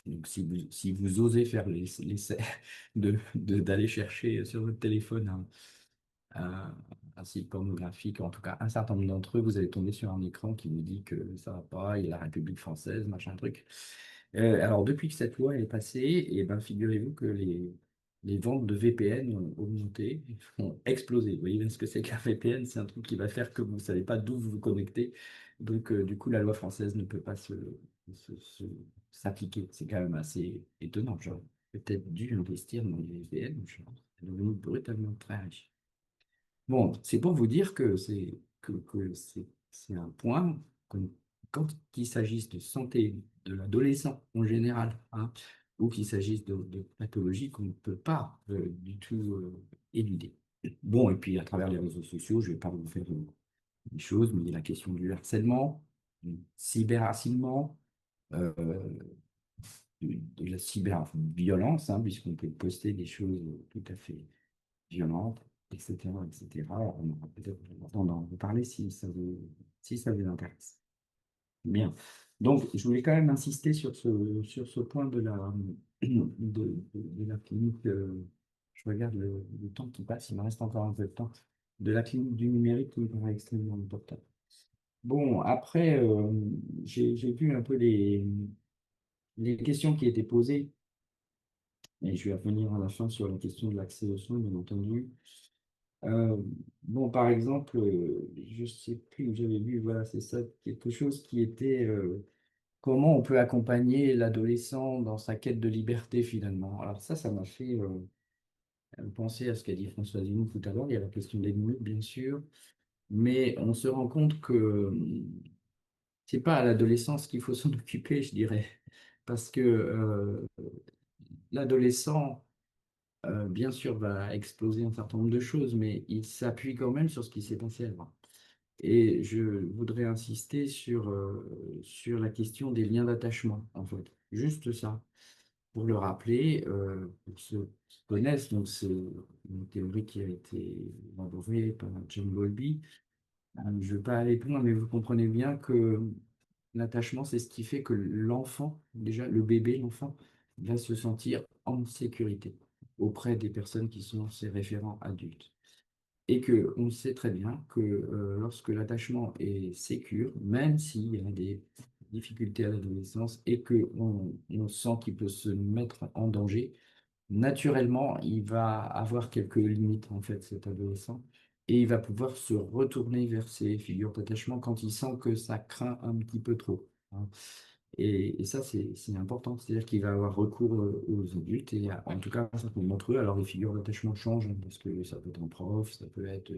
Donc si vous osez faire l'essai d'aller chercher sur votre téléphone un site pornographique, en tout cas un certain nombre d'entre eux, vous allez tomber sur un écran qui vous dit que ça va pas, il y a la République française, machin truc. Alors depuis que cette loi est passée, et ben, figurez-vous que les ventes de VPN ont augmenté, ont explosé. Vous voyez ce que c'est qu'un VPN? C'est un truc qui va faire que vous ne savez pas d'où vous vous connectez. Donc du coup, la loi française ne peut pas s'appliquer. C'est quand même assez étonnant. J'aurais peut-être dû investir dans les VPN. Je suis devenu brutalement très riche. Bon, c'est pour vous dire que c'est un point, quand il s'agisse de santé de l'adolescent en général, hein, ou qu'il s'agisse de pathologies qu'on ne peut pas du tout éluder. Bon, et puis à travers les réseaux sociaux, je ne vais pas vous faire des choses, mais il y a la question du harcèlement, du cyberharcèlement, euh, de la cyberviolence, hein, puisqu'on peut poster des choses tout à fait violentes, etc., etc. On aura peut-être le temps d'en parler si ça vous intéresse. Bien. Donc, je voulais quand même insister sur ce point de la clinique. Je regarde le temps qui passe, il me reste encore un peu de temps. De la clinique du numérique qui me paraît extrêmement important. Bon, après, j'ai vu un peu les questions qui étaient posées, et je vais revenir à la fin sur la question de l'accès aux soins, bien entendu. Euh, bon, par exemple, je ne sais plus où j'avais vu, voilà, c'est ça, quelque chose qui était comment on peut accompagner l'adolescent dans sa quête de liberté finalement. Alors ça m'a fait penser à ce qu'a dit Françoise Zimou tout à l'heure. Il y a la question des limites, bien sûr, mais on se rend compte que c'est pas à l'adolescence qu'il faut s'en occuper, je dirais, parce que l'adolescent bien sûr, va exploser un certain nombre de choses, mais il s'appuie quand même sur ce qui s'est passé avant. Et je voudrais insister sur la question des liens d'attachement, en fait. Juste ça, pour le rappeler, pour ceux qui connaissent, donc c'est une théorie qui a été élaborée par John Bowlby. Je ne vais pas aller plus loin, mais vous comprenez bien que l'attachement, c'est ce qui fait que l'enfant, déjà le bébé, l'enfant, va se sentir en sécurité auprès des personnes qui sont ses référents adultes. Et que on sait très bien que lorsque l'attachement est sécure, même s'il y a des difficultés à l'adolescence et que on sent qu'il peut se mettre en danger, naturellement, il va avoir quelques limites, en fait, cet adolescent, et il va pouvoir se retourner vers ses figures d'attachement quand il sent que ça craint un petit peu trop, hein. Et ça, c'est important, c'est-à-dire qu'il va avoir recours aux adultes, et en tout cas, ça peut d'entre eux. Alors, les figures d'attachement changent, hein, parce que ça peut être un prof, ça peut être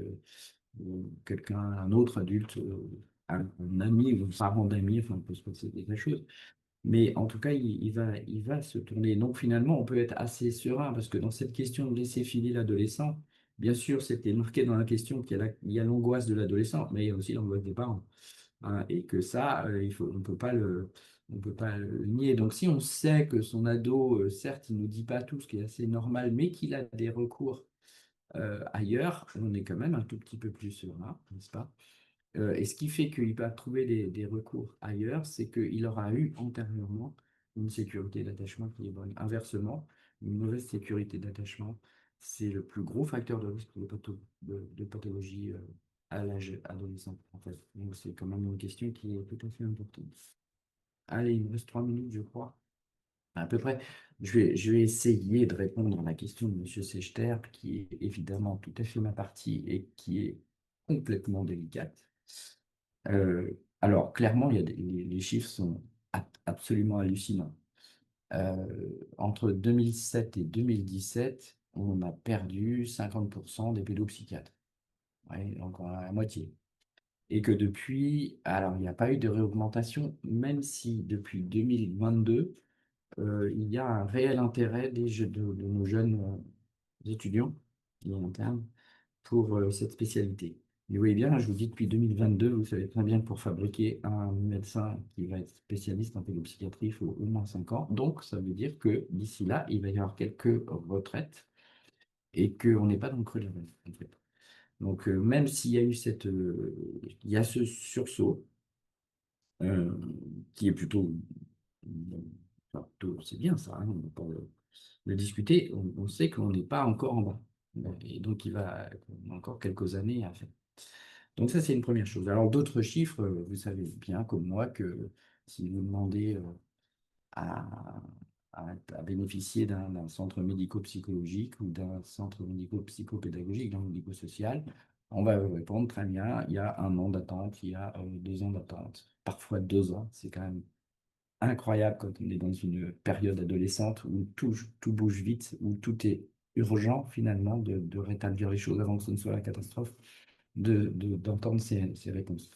quelqu'un, un autre adulte, un ami ou un parent d'amis, enfin, il peut se passer des choses. Mais en tout cas, il va se tourner. Donc finalement, on peut être assez serein parce que dans cette question de laisser filer l'adolescent, bien sûr, c'était marqué dans la question qu'il y a l'angoisse de l'adolescent, mais il y a aussi l'angoisse des parents, hein, et que ça, on peut pas le nier. Donc si on sait que son ado, certes, il ne nous dit pas tout, ce qui est assez normal, mais qu'il a des recours ailleurs, on est quand même un tout petit peu plus serein, n'est-ce pas? Et ce qui fait qu'il va trouver des recours ailleurs, c'est qu'il aura eu antérieurement une sécurité d'attachement qui est bonne. Inversement, une mauvaise sécurité d'attachement, c'est le plus gros facteur de risque de pathologie à l'âge adolescent, en fait. Donc c'est quand même une question qui est tout à fait importante. Allez, il me reste 3 minutes, je crois, à peu près. Je vais essayer de répondre à la question de M. Sechter, qui est évidemment tout à fait ma partie et qui est complètement délicate. Alors, clairement, les chiffres sont absolument hallucinants. Entre 2007 et 2017, on a perdu 50% des pédopsychiatres. Ouais, donc on a la moitié. Et que depuis, alors il n'y a pas eu de réaugmentation, même si depuis 2022, il y a un réel intérêt de nos jeunes étudiants et internes pour cette spécialité. Et vous voyez bien, je vous dis depuis 2022, vous savez très bien que pour fabriquer un médecin qui va être spécialiste en pédopsychiatrie, il faut au moins 5 ans. Donc, ça veut dire que d'ici là, il va y avoir quelques retraites et qu'on n'est pas dans le creux de la vague, en fait. Donc, même s'il y a eu il y a ce sursaut, euh, qui est plutôt, enfin, c'est bien ça, hein, on va pas le discuter, on sait qu'on n'est pas encore en bas. Et donc, on a encore quelques années à faire. Donc ça, c'est une première chose. Alors d'autres chiffres, vous savez bien comme moi que si vous demandez à, à bénéficier d'un centre médico-psychologique ou d'un centre médico-psychopédagogique, donc médico-social, on va vous répondre très bien, il y a 1 an d'attente, il y a 2 ans d'attente, parfois 2 ans. C'est quand même incroyable quand on est dans une période adolescente où tout bouge vite, où tout est urgent finalement de rétablir les choses avant que ce ne soit la catastrophe d'entendre ces réponses.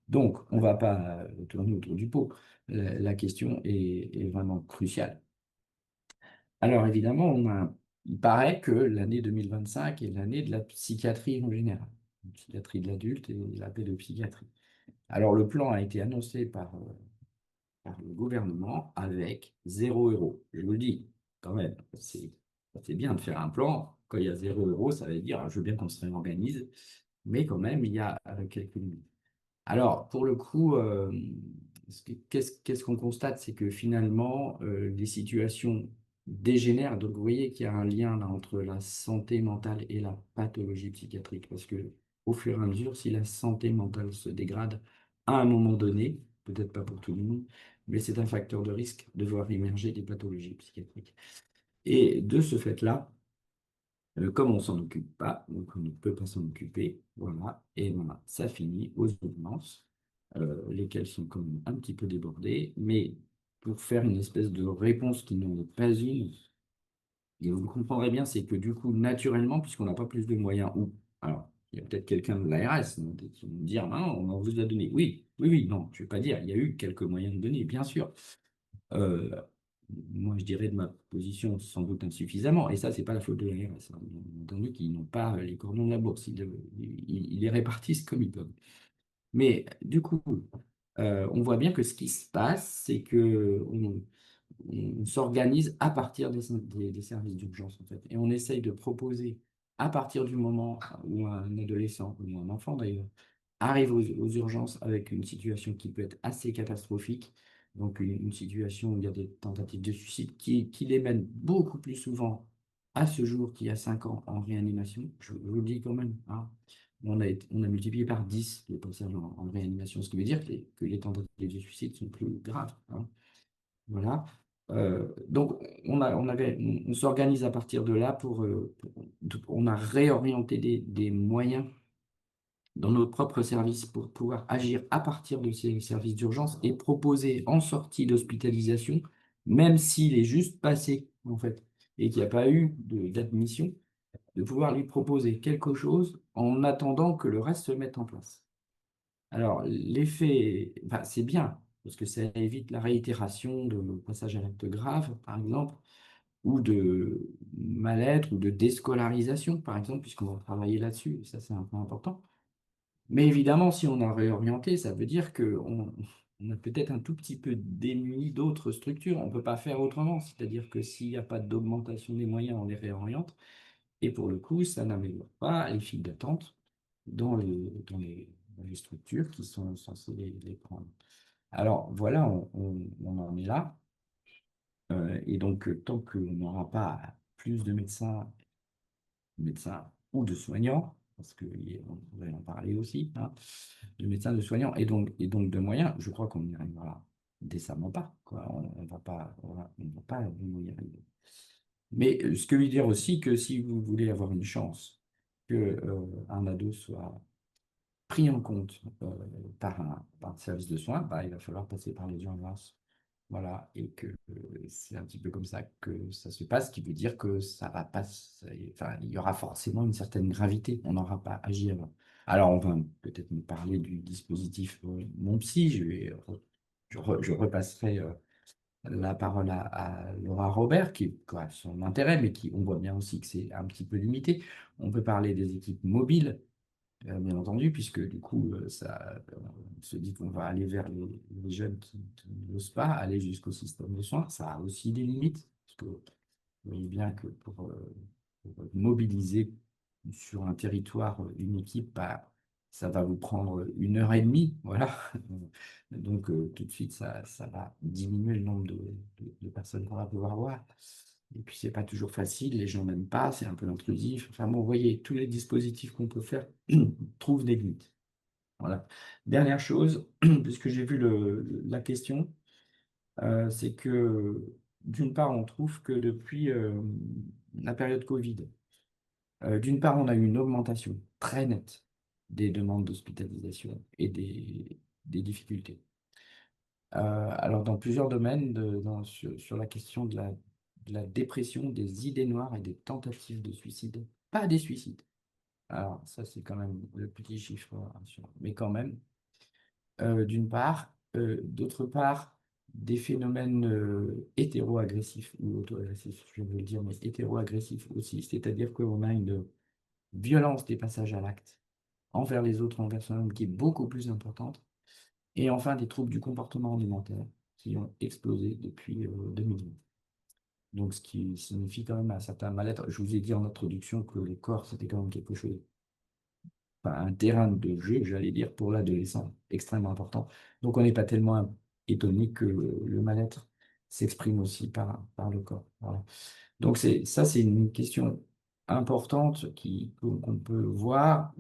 Donc, on ne va pas tourner autour du pot. La question est vraiment cruciale. Alors, évidemment, il paraît que l'année 2025 est l'année de la psychiatrie en général, la psychiatrie de l'adulte et la pédopsychiatrie. Alors, le plan a été annoncé par le gouvernement avec 0 €. Je vous le dis, quand même, c'est bien de faire un plan. Quand il y a 0 €, ça veut dire, je veux bien qu'on se réorganise, mais quand même, il y a quelques limites. Alors, pour le coup, qu'est-ce qu'on constate? C'est que finalement, les situations dégénèrent. Donc, vous voyez qu'il y a un lien là, entre la santé mentale et la pathologie psychiatrique. Parce que, au fur et à mesure, si la santé mentale se dégrade à un moment donné, peut-être pas pour tout le monde, mais c'est un facteur de risque de voir émerger des pathologies psychiatriques. Et de ce fait-là, comme on ne s'en occupe pas, donc on ne peut pas s'en occuper, voilà, et voilà, ça finit aux urgences, lesquelles sont quand même un petit peu débordées, mais pour faire une espèce de réponse qui n'en est pas une, et vous le comprendrez bien, c'est que du coup, naturellement, puisqu'on n'a pas plus de moyens, ou alors, il y a peut-être quelqu'un de l'ARS qui va me dire, non, on en vous a donné. Oui, oui, oui, non, je ne vais pas dire, il y a eu quelques moyens de donner, bien sûr. Euh, Moi, je dirais de ma position sans doute insuffisamment. Et ça, c'est pas la faute de l'ARS, hein. Bien entendu qu'ils n'ont pas les cordons de la bourse. Ils les répartissent comme ils peuvent. Mais du coup, on voit bien que ce qui se passe, c'est que on s'organise à partir des services d'urgence, en fait. Et on essaye de proposer, à partir du moment où un adolescent, ou un enfant d'ailleurs, arrive aux urgences avec une situation qui peut être assez catastrophique, donc une situation où il y a des tentatives de suicide qui les mènent beaucoup plus souvent à ce jour qu'il y a 5 ans en réanimation. Je vous le dis quand même, hein. On a multiplié par 10 les passages en réanimation, ce qui veut dire que les tentatives de suicide sont plus graves, hein. Voilà. Donc, on s'organise à partir de là on a réorienté des moyens dans nos propres services pour pouvoir agir à partir de ces services d'urgence et proposer en sortie d'hospitalisation, même s'il est juste passé, en fait, et qu'il n'y a pas eu d'admission, de pouvoir lui proposer quelque chose en attendant que le reste se mette en place. Alors, l'effet, bah, c'est bien, parce que ça évite la réitération de passage à l'acte grave, par exemple, ou de mal-être, ou de déscolarisation, par exemple, puisqu'on va travailler là-dessus, et ça c'est un point important. Mais évidemment, si on a réorienté, ça veut dire on a peut-être un tout petit peu démuni d'autres structures. On ne peut pas faire autrement, c'est-à-dire que s'il n'y a pas d'augmentation des moyens, on les réoriente. Et pour le coup, ça n'améliore pas les files d'attente dans les structures qui sont censées les prendre. Alors voilà, on en est là. Et donc, tant qu'on n'aura pas plus de médecins ou de soignants, parce qu'on va en parler aussi, hein, de médecins, de soignants, et donc de moyens, je crois qu'on n'y arrivera décemment pas, quoi. On va pas, on va pas y arriver. Mais ce que veut dire aussi que si vous voulez avoir une chance que un ado soit pris en compte par un service de soins, bah, il va falloir passer par les urgences. Voilà, et que c'est un petit peu comme ça que ça se passe, ce qui veut dire que ça va pas, enfin, il y aura forcément une certaine gravité, on n'aura pas agi avant. Alors, on va peut-être me parler du dispositif Mon Psy, je repasserai la parole à Laura Robert, qui a son intérêt, mais on voit bien aussi que c'est un petit peu limité. On peut parler des équipes mobiles, bien entendu, puisque du coup, on se dit qu'on va aller vers les jeunes qui n'osent pas aller jusqu'au système de soins. Ça a aussi des limites, parce que vous voyez bien que pour mobiliser sur un territoire une équipe, bah, ça va vous prendre 1 heure et demie, voilà. Donc, tout de suite, ça va diminuer le nombre de personnes qu'on va pouvoir voir. Et puis, c'est pas toujours facile, les gens n'aiment pas, c'est un peu intrusif. Enfin, bon, vous voyez, tous les dispositifs qu'on peut faire trouvent des limites. Voilà. Dernière chose, puisque j'ai vu la question, c'est que d'une part, on trouve que depuis la période Covid, d'une part, on a eu une augmentation très nette des demandes d'hospitalisation et des difficultés. Alors, dans plusieurs domaines, sur la question de la dépression, des idées noires et des tentatives de suicide, pas des suicides. Alors, ça, c'est quand même le petit chiffre rassurant. Mais quand même, d'une part. D'autre part, des phénomènes hétéro-agressifs ou auto-agressifs, je veux le dire, mais hétéro-agressifs aussi. C'est-à-dire qu'on a une violence des passages à l'acte envers les autres, envers soi-même, qui est beaucoup plus importante. Et enfin, des troubles du comportement alimentaire qui ont explosé depuis 2020. Donc, ce qui signifie quand même un certain mal-être. Je vous ai dit en introduction que le corps, c'était quand même quelque chose, enfin, un terrain de jeu, j'allais dire, pour l'adolescent, extrêmement important. Donc, on n'est pas tellement étonné que le mal-être s'exprime aussi par le corps. Voilà. Donc, c'est une question importante qu'on peut voir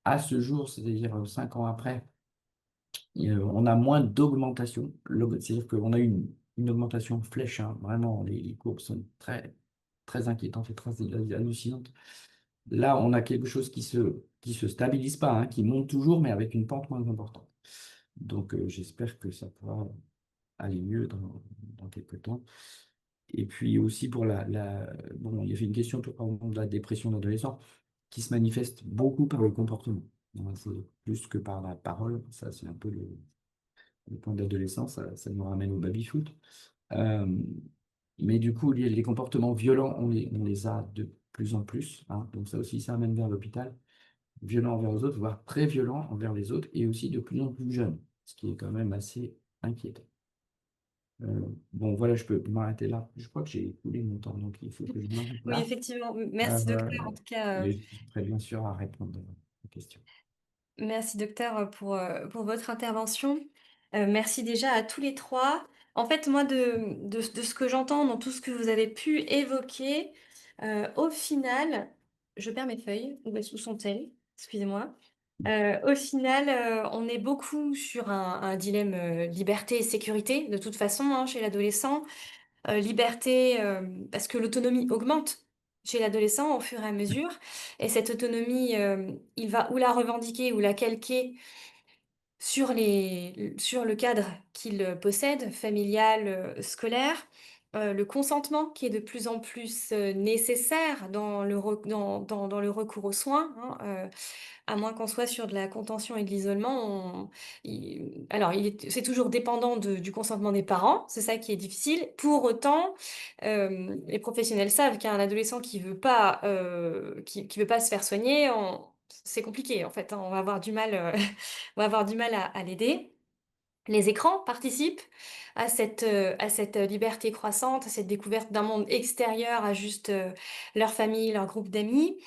à ce jour, c'est-à-dire 5 ans après. On a moins d'augmentation. C'est-à-dire qu'on a une augmentation flèche, hein. Vraiment, les courbes sont très, très inquiétantes et très hallucinantes. Là, on a quelque chose qui se stabilise pas, hein, qui monte toujours, mais avec une pente moins importante. Donc, j'espère que ça pourra aller mieux dans quelques temps. Et puis aussi pour bon, il y avait une question tout au long de la dépression d'adolescent qui se manifeste beaucoup par le comportement. Donc, c'est plus que par la parole. Ça, c'est un peu le point d'adolescence, ça nous ramène au baby-foot. Euh, mais du coup, les comportements violents, on les a de plus en plus, hein. Donc ça aussi, ça amène vers l'hôpital. Violents envers les autres, voire très violents envers les autres, et aussi de plus en plus jeunes, ce qui est quand même assez inquiétant. Bon, voilà, je peux m'arrêter là. Je crois que j'ai écoulé mon temps, donc il faut que je m'arrête Oui, là. effectivement. Euh, Merci, docteur. En tout cas, mais je suis prêt, bien sûr, à répondre aux questions. merci, docteur, pour votre intervention. Merci déjà à tous les trois. En fait, moi, de ce que j'entends dans tout ce que vous avez pu évoquer, au final, je perds mes feuilles. Où sont-elles? Excusez-moi. Au final, on est beaucoup sur un dilemme liberté et sécurité, de toute façon, hein, chez l'adolescent. liberté, parce que l'autonomie augmente chez l'adolescent au fur et à mesure, et cette autonomie, il va ou la revendiquer ou la calquer sur le cadre qu'il, possède, familial, scolaire, le consentement qui est de plus en plus, nécessaire dans le dans le recours aux soins, hein, à moins qu'on soit sur de la contention et de l'isolement, c'est toujours dépendant du consentement des parents, c'est ça qui est difficile. Pour autant, les professionnels savent qu'un adolescent qui veut pas se faire soigner, c'est compliqué en fait, hein, on va avoir du mal, on va avoir du mal à l'aider. Les écrans participent à cette liberté croissante, à cette découverte d'un monde extérieur à juste, leur famille, leur groupe d'amis.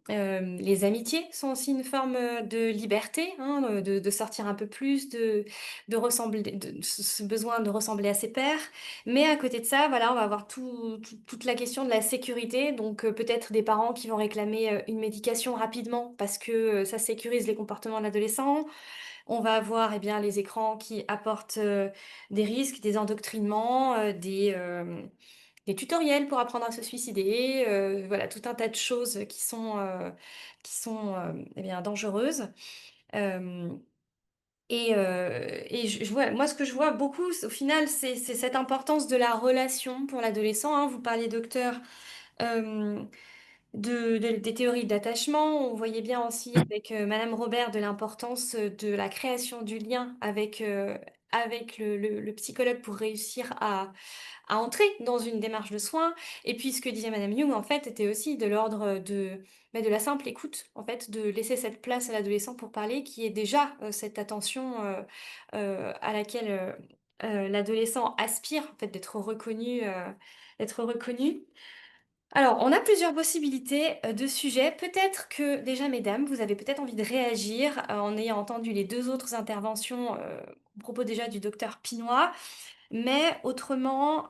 Les amitiés sont aussi une forme, de liberté, hein, de sortir un peu plus, de ressembler de ce besoin de ressembler à ses pairs. Mais à côté de ça, voilà, on va avoir toute la question de la sécurité, donc peut-être des parents qui vont réclamer, une médication rapidement parce que, ça sécurise les comportements de l'adolescent. On va avoir, eh bien, les écrans qui apportent, des risques, des endoctrinements, des tutoriels pour apprendre à se suicider, voilà, tout un tas de choses qui sont, eh bien, dangereuses. Hem et je vois moi, ce que je vois beaucoup, au final, c'est cette importance de la relation pour l'adolescent, hein. Vous parliez, docteur, hem des théories d'attachement. On voyait bien aussi avec, madame Robert de l'importance, de la création du lien avec le psychologue pour réussir à entrer dans une démarche de soins. Et puis ce que disait madame Young en fait était aussi de l'ordre, de la simple écoute, en fait, de laisser cette place à l'adolescent pour parler, qui est déjà, cette attention, à laquelle, l'adolescent aspire, en fait, d'être reconnu. Alors, on a plusieurs possibilités, de sujets. Peut-être que déjà, mesdames, vous avez peut-être envie de réagir, en ayant entendu les 2 autres interventions, à propos déjà du docteur Pinoy. Mais autrement,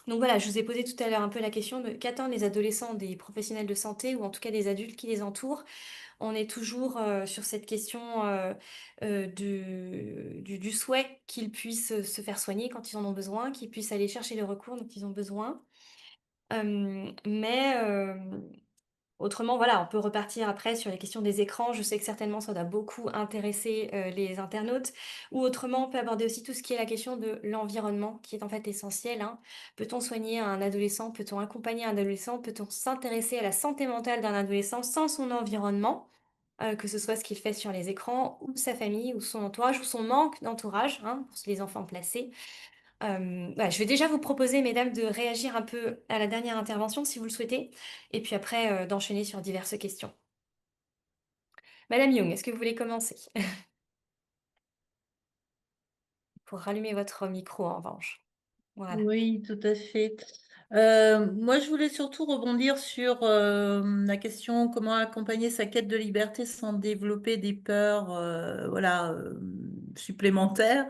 donc voilà, je vous ai posé tout à l'heure un peu la question de qu'attendent les adolescents des professionnels de santé ou en tout cas des adultes qui les entourent? On est toujours, sur cette question, du souhait qu'ils puissent, se faire soigner quand ils en ont besoin, qu'ils puissent aller chercher le recours dont ils ont besoin. Mais autrement, voilà, on peut repartir après sur les questions des écrans. Je sais que certainement ça doit beaucoup intéresser, les internautes. Ou autrement, on peut aborder aussi tout ce qui est la question de l'environnement, qui est en fait essentiel, hein. Peut-on soigner un adolescent? Peut-on accompagner un adolescent? Peut-on s'intéresser à la santé mentale d'un adolescent sans son environnement? Que ce soit ce qu'il fait sur les écrans ou sa famille ou son entourage ou son manque d'entourage, hein, pour les enfants placés. Voilà, je vais déjà vous proposer, mesdames, de réagir un peu à la dernière intervention, si vous le souhaitez, et puis après, d'enchaîner sur diverses questions. Madame Young, est-ce que vous voulez commencer? Pour rallumer votre micro, en revanche. Voilà. Oui, tout à fait. Moi, je voulais surtout rebondir sur la question comment accompagner sa quête de liberté sans développer des peurs, voilà, supplémentaires.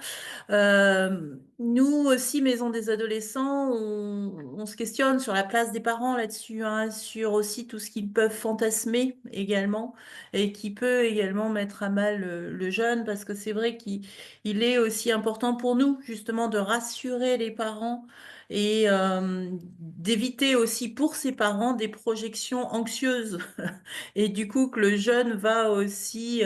Nous aussi, Maison des adolescents, on se questionne sur la place des parents là-dessus, hein, sur aussi tout ce qu'ils peuvent fantasmer également et qui peut également mettre à mal le jeune, parce que c'est vrai qu'il est aussi important pour nous justement de rassurer les parents et d'éviter aussi pour ses parents des projections anxieuses et du coup que le jeune va aussi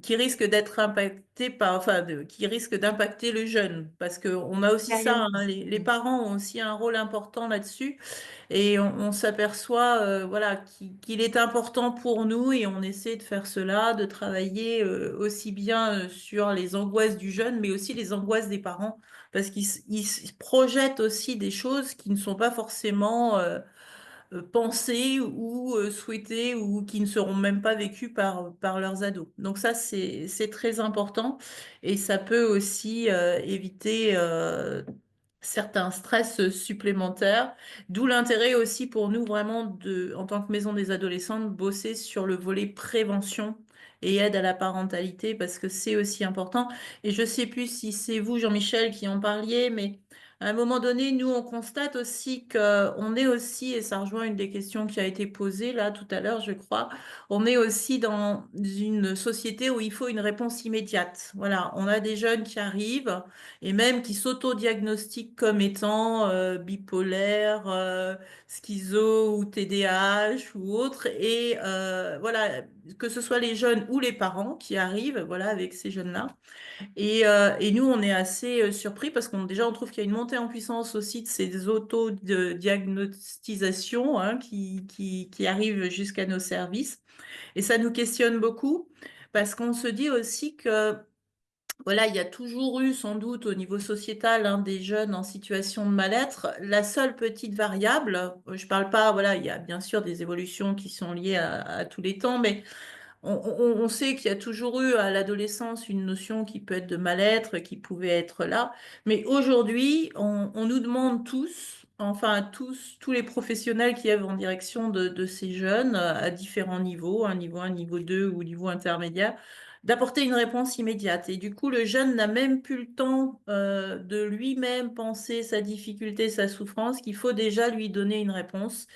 qui risque d'être impacté par, enfin, qui risque d'impacter le jeune, parce que on a aussi ça, Sérieusement. hein, les parents ont aussi un rôle important là-dessus, et on s'aperçoit, voilà, qu'il est important pour nous, et on essaie de faire cela, de travailler aussi bien sur les angoisses du jeune, mais aussi les angoisses des parents, parce qu'ils se projettent aussi des choses qui ne sont pas forcément pensées ou souhaitées ou qui ne seront même pas vécues par leurs ados. Donc ça, c'est très important et ça peut aussi éviter certains stress supplémentaires, d'où l'intérêt aussi pour nous vraiment en tant que maison des adolescents, de bosser sur le volet prévention et aide à la parentalité parce que c'est aussi important. Et je sais plus si c'est vous, Jean-Michel, qui en parliez, mais À un moment donné, nous, on constate aussi qu'on est aussi, et ça rejoint une des questions qui a été posée là tout à l'heure, je crois, on est aussi dans une société où il faut une réponse immédiate. Voilà, on a des jeunes qui arrivent et même qui s'auto-diagnostiquent comme étant bipolaires, schizo ou TDAH ou autres. Et voilà, que ce soit les jeunes ou les parents qui arrivent, voilà, avec ces jeunes-là. Et nous, on est assez surpris parce qu'on déjà on trouve qu'il y a une montée en puissance aussi de ces auto-diagnostisations hein, qui arrivent jusqu'à nos services. Et ça nous questionne beaucoup parce qu'on se dit aussi que voilà, il y a toujours eu sans doute au niveau sociétal hein, des jeunes en situation de mal-être. La seule petite variable, je parle pas, voilà, il y a bien sûr des évolutions qui sont liées à tous les temps, mais on sait qu'il y a toujours eu à l'adolescence une notion qui peut être de mal-être, qui pouvait être là. Mais aujourd'hui, on nous demande tous, enfin tous les professionnels qui œuvrent en direction de ces jeunes à différents niveaux, un niveau 1, niveau 2 ou niveau intermédiaire, d'apporter une réponse immédiate. Et du coup, le jeune n'a même plus le temps de lui-même penser sa difficulté, sa souffrance, qu'il faut déjà lui donner une réponse.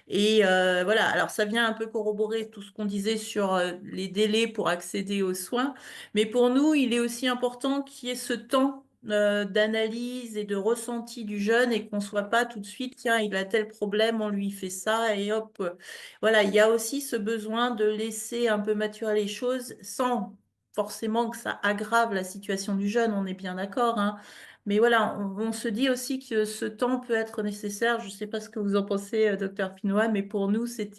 Et voilà, alors ça vient un peu corroborer tout ce qu'on disait sur les délais pour accéder aux soins, mais pour nous, il est aussi important qu'il y ait ce temps d'analyse et de ressenti du jeune et qu'on soit pas tout de suite, tiens, il a tel problème, on lui fait ça et hop. Voilà, il y a aussi ce besoin de laisser un peu maturer les choses sans forcément que ça aggrave la situation du jeune, on est bien d'accord, hein. Mais voilà, on se dit aussi que ce temps peut être nécessaire. Je ne sais pas ce que vous en pensez, docteur Pinois, mais pour nous, c'est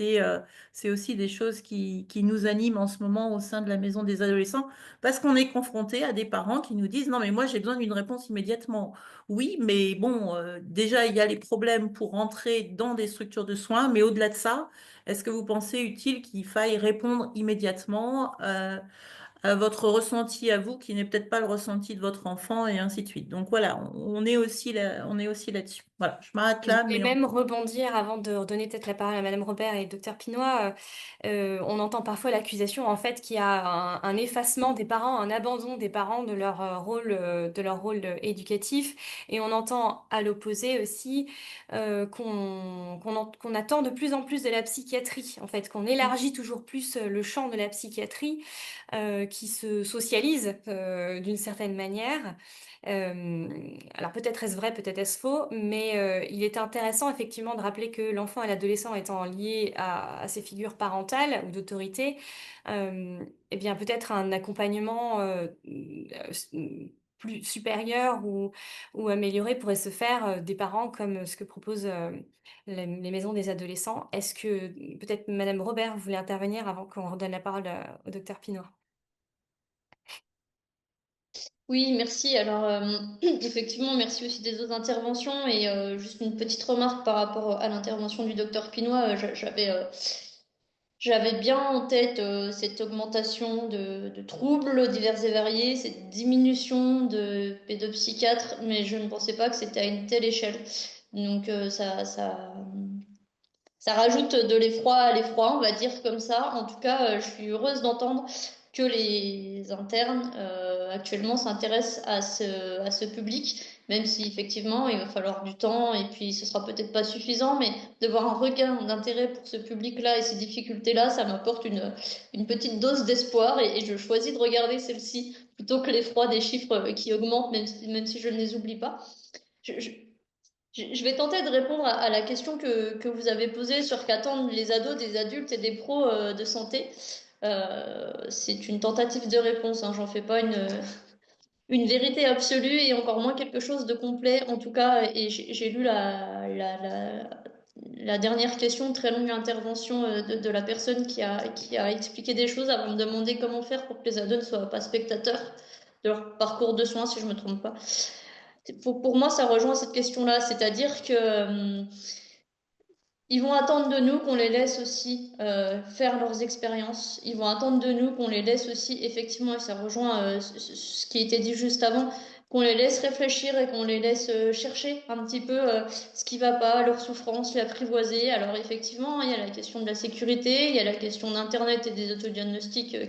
aussi des choses qui nous animent en ce moment au sein de la maison des adolescents, parce qu'on est confronté à des parents qui nous disent, non, mais moi, j'ai besoin d'une réponse immédiatement. Oui, mais bon, déjà, il y a les problèmes pour entrer dans des structures de soins, mais au-delà de ça, est-ce que vous pensez utile qu'il faille répondre immédiatement? À votre ressenti à vous, qui n'est peut-être pas le ressenti de votre enfant, et ainsi de suite. Donc voilà, on est aussi là, on est aussi là-dessus. Voilà, je m'arrête Je là, voulais mais même rebondir avant de redonner peut-être la parole à Madame Robert et Docteur Pinois. On entend parfois l'accusation en fait qu'il y a un effacement des parents, un abandon des parents de leur rôle éducatif, et on entend à l'opposé aussi qu'on attend de plus en plus de la psychiatrie, en fait, qu'on élargit toujours plus le champ de la psychiatrie qui se socialise d'une certaine manière. Alors peut-être est-ce vrai, peut-être est-ce faux, mais il est intéressant effectivement de rappeler que l'enfant et l'adolescent étant liés à ces figures parentales ou d'autorité, eh bien peut-être un accompagnement plus supérieur ou amélioré pourrait se faire des parents comme ce que proposent les maisons des adolescents. Est-ce que peut-être Madame Robert voulait intervenir avant qu'on redonne la parole au docteur Pinault? Oui, merci. Alors, effectivement, merci aussi des autres interventions. Et juste une petite remarque par rapport à l'intervention du docteur Pinois. J'avais bien en tête cette augmentation de troubles divers et variés, cette diminution de pédopsychiatres, mais je ne pensais pas que c'était à une telle échelle. Donc, ça rajoute de l'effroi à l'effroi, on va dire comme ça. En tout cas, je suis heureuse d'entendre que les internes actuellement s'intéressent à ce public, même si effectivement il va falloir du temps et puis ce sera peut-être pas suffisant, mais de voir un regain d'intérêt pour ce public-là et ces difficultés-là, ça m'apporte une petite dose d'espoir et je choisis de regarder celle-ci plutôt que l'effroi des chiffres qui augmentent, même si je ne les oublie pas. Je, je- je vais tenter de répondre à la question que vous avez posée sur qu'attendent les ados des adultes et des pros de santé. C'est une tentative de réponse, hein, j'en fais pas une vérité absolue et encore moins quelque chose de complet. En tout cas, et j'ai lu la dernière question, très longue intervention de la personne qui a expliqué des choses avant de me demander comment faire pour que les ados ne soient pas spectateurs de leur parcours de soins, si je me trompe pas. Pour moi, ça rejoint cette question-là, c'est-à-dire que ils vont attendre de nous qu'on les laisse aussi faire leurs expériences. Ils vont attendre de nous qu'on les laisse aussi, effectivement, et ça rejoint ce qui a été dit juste avant, qu'on les laisse réfléchir et qu'on les laisse chercher un petit peu ce qui va pas, leur souffrance, l'apprivoiser. Alors effectivement, il y a la question de la sécurité, il y a la question d'Internet et des autodiagnostics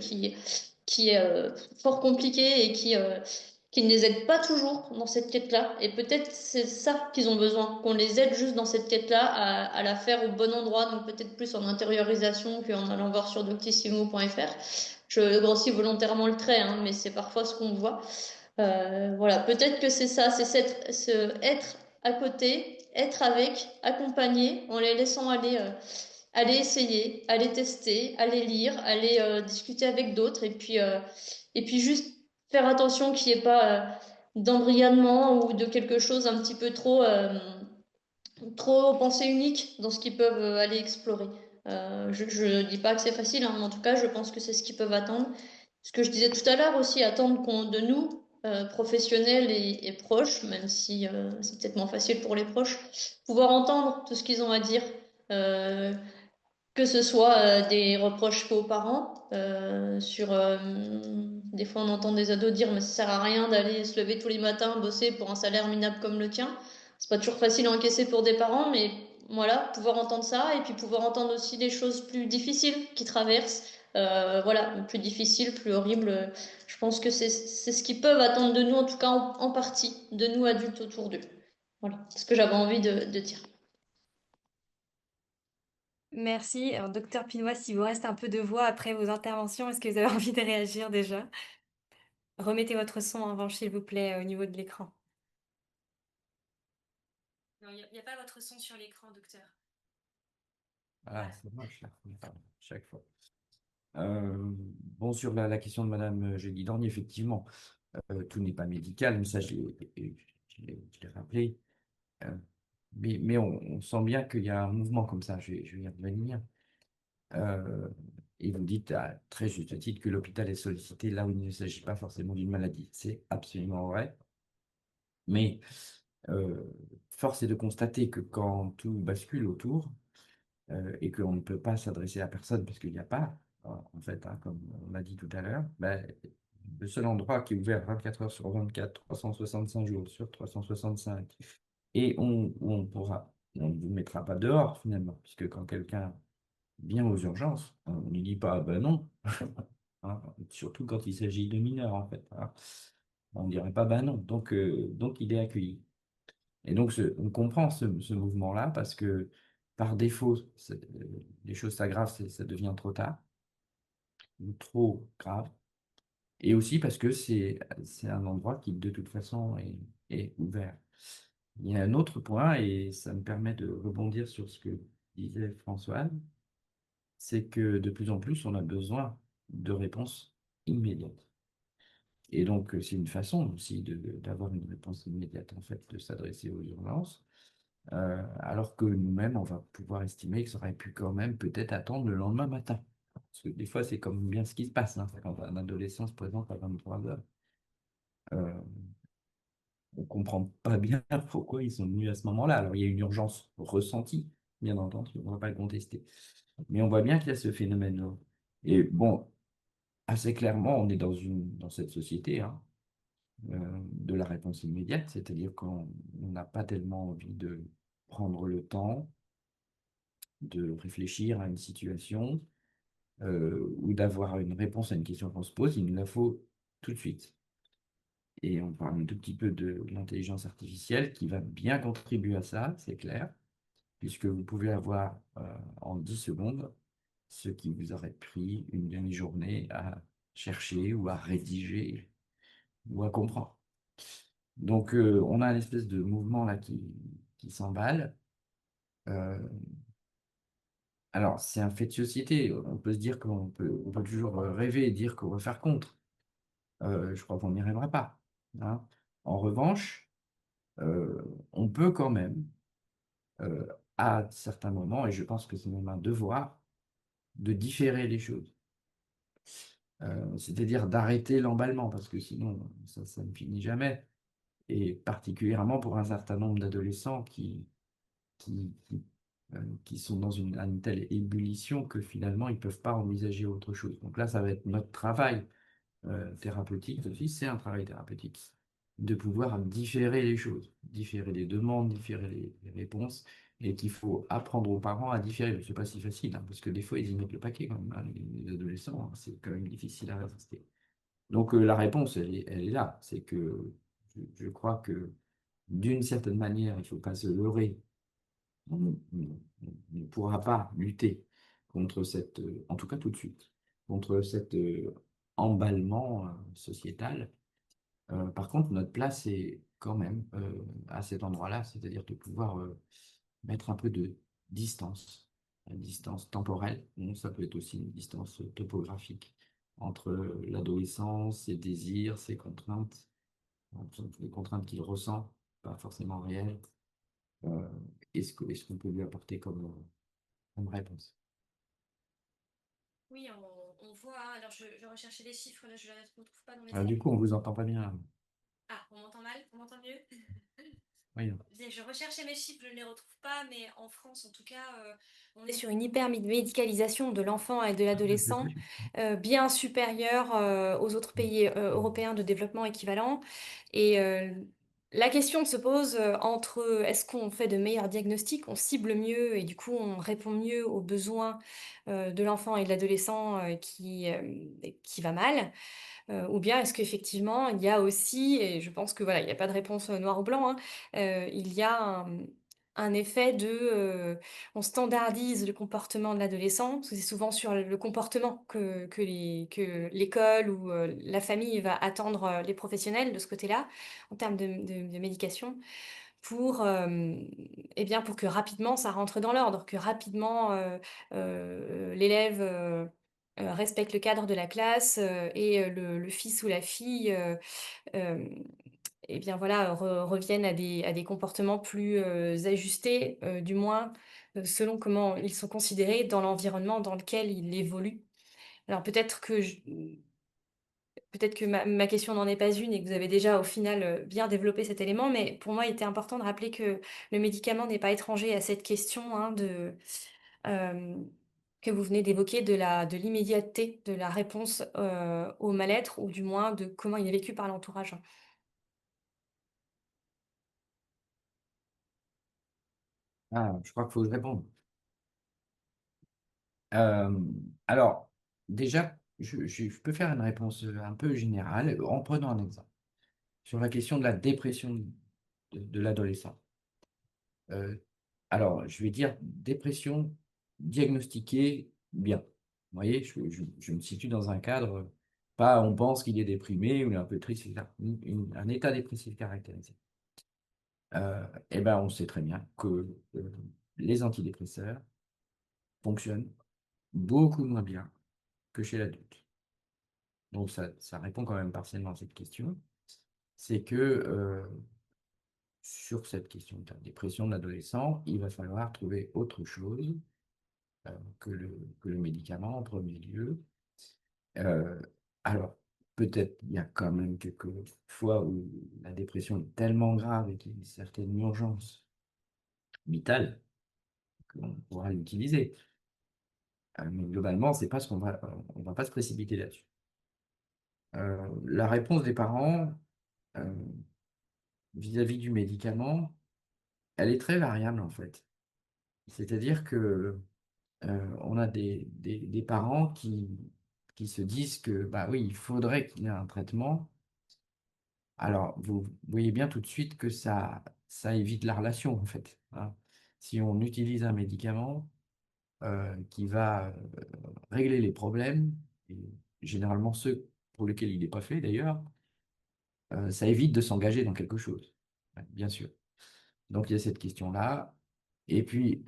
qui est fort compliquée et qui ne les aident pas toujours dans cette quête-là. Et peut-être c'est ça qu'ils ont besoin, qu'on les aide juste dans cette quête-là à la faire au bon endroit, donc peut-être plus en intériorisation qu'en allant voir sur doctissimo.fr. Je grossis volontairement le trait, hein, mais c'est parfois ce qu'on voit. Voilà, peut-être que c'est ça, c'est être à côté, être avec, accompagner, en les laissant aller essayer, aller tester, aller lire, aller discuter avec d'autres, et puis juste faire attention qu'il n'y ait pas d'embrigadement ou de quelque chose un petit peu trop pensée unique dans ce qu'ils peuvent aller explorer. Je ne dis pas que c'est facile, hein, mais en tout cas, je pense que c'est ce qu'ils peuvent attendre. Ce que je disais tout à l'heure aussi, attendre de nous, professionnels et proches, même si c'est peut-être moins facile pour les proches, pouvoir entendre tout ce qu'ils ont à dire. Euh, que ce soit des reproches faits aux parents, des fois on entend des ados dire mais ça sert à rien d'aller se lever tous les matins, bosser pour un salaire minable comme le tien. C'est pas toujours facile à encaisser pour des parents, mais voilà, pouvoir entendre ça et puis pouvoir entendre aussi les choses plus difficiles qui traversent, voilà, plus difficiles, plus horribles. Je pense que c'est ce qu'ils peuvent attendre de nous, en tout cas en partie, de nous adultes autour d'eux. Voilà, c'est ce que j'avais envie de dire. Merci. Alors, docteur Pinois, s'il vous reste un peu de voix après vos interventions, est-ce que vous avez envie de réagir déjà? Remettez votre son en revanche, s'il vous plaît, au niveau de l'écran. Non, il n'y a pas votre son sur l'écran, docteur. Ah, c'est moi, chaque fois. Bon, sur la question de Madame Gélidan, effectivement, tout n'est pas médical, mais ça, je l'ai rappelé. Euh, mais on sent bien qu'il y a un mouvement comme ça, je vais y revenir. Et vous dites à très juste titre que l'hôpital est sollicité là où il ne s'agit pas forcément d'une maladie. C'est absolument vrai. Mais euh, force est de constater que quand tout bascule autour et qu'on ne peut pas s'adresser à personne parce qu'il n'y a pas, en fait, hein, comme on l'a dit tout à l'heure, ben, le seul endroit qui est ouvert 24 heures sur 24, 365 jours sur 365, et où on ne vous mettra pas dehors finalement, puisque quand quelqu'un vient aux urgences, on ne lui dit pas, ben non, hein, surtout quand il s'agit de mineurs en fait, hein. On ne dirait pas, ben non, donc il est accueilli. Et donc, on comprend ce mouvement-là parce que par défaut, les choses s'aggravent, ça devient trop tard, ou trop grave. Et aussi parce que c'est un endroit qui, de toute façon, est ouvert. Il y a un autre point, et ça me permet de rebondir sur ce que disait Françoise, c'est que de plus en plus, on a besoin de réponses immédiates. Et donc, c'est une façon aussi d'avoir une réponse immédiate, en fait, de s'adresser aux urgences. Alors que nous-mêmes, on va pouvoir estimer que ça aurait pu quand même peut-être attendre le lendemain matin. Parce que des fois, c'est comme bien ce qui se passe, hein, quand un adolescent se présente à 23 heures. On ne comprend pas bien pourquoi ils sont venus à ce moment-là. Alors, il y a une urgence ressentie, bien entendu, on ne va pas le contester. Mais on voit bien qu'il y a ce phénomène-là. Et bon, assez clairement, on est dans cette société, hein, de la réponse immédiate, c'est-à-dire qu'on n'a pas tellement envie de prendre le temps de réfléchir à une situation ou d'avoir une réponse à une question qu'on se pose, il nous la faut tout de suite. Et on parle un tout petit peu de l'intelligence artificielle qui va bien contribuer à ça, c'est clair, puisque vous pouvez avoir en 10 secondes ce qui vous aurait pris une demi-journée à chercher ou à rédiger ou à comprendre. Donc, on a une espèce de mouvement là qui s'emballe. Euh, Alors, c'est un fait de société. On peut se dire on peut toujours rêver et dire qu'on va faire contre. Je crois qu'on n'y arrivera pas, hein. En revanche, on peut quand même, euh, à certains moments, et je pense que c'est même un devoir, de différer les choses. C'est-à-dire d'arrêter l'emballement, parce que sinon, ça ne finit jamais. Et particulièrement pour un certain nombre d'adolescents qui, qui, qui sont dans une telle ébullition que finalement, ils ne peuvent pas envisager autre chose. Donc là, ça va être notre travail thérapeutique aussi, c'est un travail thérapeutique, de pouvoir différer les choses, différer les demandes, différer les réponses, et qu'il faut apprendre aux parents à différer. Ce n'est pas si facile, hein, parce que des fois, ils y mettent le paquet quand même, hein, les adolescents, hein, c'est quand même difficile à résister. Donc la réponse, elle est là. C'est que je crois que d'une certaine manière, il ne faut pas se leurrer. On ne pourra pas lutter contre cette, en tout cas tout de suite, contre cet emballement sociétal. Par contre, notre place est quand même à cet endroit-là, c'est-à-dire de pouvoir mettre un peu de distance, une distance temporelle, bon, ça peut être aussi une distance topographique entre l'adolescent, ses désirs, ses contraintes, les contraintes qu'il ressent, pas forcément réelles, euh, est-ce qu'on peut lui apporter comme réponse? Oui, on voit, hein, alors je recherchais les chiffres, là je ne les retrouve pas dans mes Du slides. coup, on vous entend pas bien. Ah, on m'entend mal? On m'entend mieux? Oui. Je recherchais mes chiffres, je ne les retrouve pas, mais en France, en tout cas, on est sur une hypermédicalisation de l'enfant et de l'adolescent bien supérieure aux autres pays européens de développement équivalent. Et la question se pose entre est-ce qu'on fait de meilleurs diagnostics, on cible mieux et du coup on répond mieux aux besoins de l'enfant et de l'adolescent qui va mal, ou bien est-ce qu'effectivement, il y a aussi, et je pense que voilà, il n'y a pas de réponse noir ou blanc, hein, il y a un effet de, on standardise le comportement de l'adolescent, parce que c'est souvent sur le comportement que l'école ou la famille va attendre les professionnels de ce côté-là, en termes de médication pour, eh bien, pour que rapidement ça rentre dans l'ordre, que rapidement, l'élève, respecte le cadre de la classe, et le fils ou la fille, hem, eh bien, voilà, revienne à des comportements plus, ajustés, du moins, selon comment ils sont considérés dans l'environnement dans lequel ils évoluent. Alors peut-être que ma question n'en est pas une et que vous avez déjà au final, bien développé cet élément, mais pour moi, il était important de rappeler que le médicament n'est pas étranger à cette question, hein, hem, que vous venez d'évoquer de l'immédiateté de la réponse, au mal-être ou du moins de comment il est vécu par l'entourage. Ah, je crois qu'il faut que je réponde. Alors, déjà, je peux faire une réponse un peu générale en prenant un exemple sur la question de la dépression de l'adolescent. Euh, alors, je vais dire dépression diagnostiquée bien. Vous voyez, je me situe dans un cadre, pas on pense qu'il est déprimé ou il est un peu triste, etc. Un état dépressif caractérisé. Eh ben, on sait très bien que les antidépresseurs fonctionnent beaucoup moins bien que chez l'adulte. Donc ça répond quand même partiellement à cette question. C'est que sur cette question de la dépression de l'adolescent, il va falloir trouver autre chose que le médicament en premier lieu. Euh, alors, peut-être il y a quand même quelques fois où la dépression est tellement grave et qu'il y a une certaine urgence vitale qu'on pourra l'utiliser. Mais globalement, c'est pas ce on va pas se précipiter là-dessus. La réponse des parents euh, vis-à-vis du médicament, elle est très variable en fait. C'est-à-dire que on a des parents qui se disent que bah oui, il faudrait qu'il y ait un traitement. Alors, vous voyez bien tout de suite que ça évite la relation en fait, hein. Si on utilise un médicament qui va régler les problèmes, et généralement ceux pour lesquels il n'est pas fait d'ailleurs, ça évite de s'engager dans quelque chose, ouais, bien sûr. Donc il y a cette question-là. Et puis,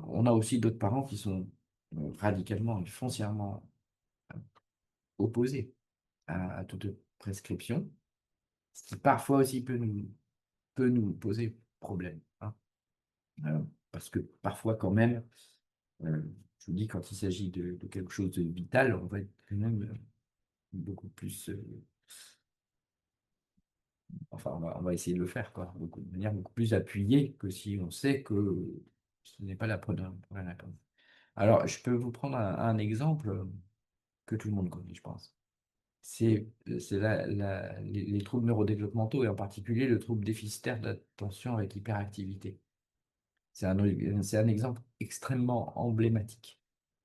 on a aussi d'autres parents qui sont radicalement et foncièrement opposés à toute prescription, ce qui parfois aussi peut nous poser problème, hein. Euh, Parce que parfois quand même, euh, je vous dis, quand il s'agit de quelque chose de vital, on va être quand même beaucoup plus... enfin, on va essayer de le faire, quoi, de manière beaucoup plus appuyée que si on sait que ce n'est pas la première réponse. Alors, je peux vous prendre un exemple que tout le monde connaît, je pense. C'est les troubles neurodéveloppementaux et en particulier le trouble déficitaire d'attention avec hyperactivité. C'est un exemple extrêmement emblématique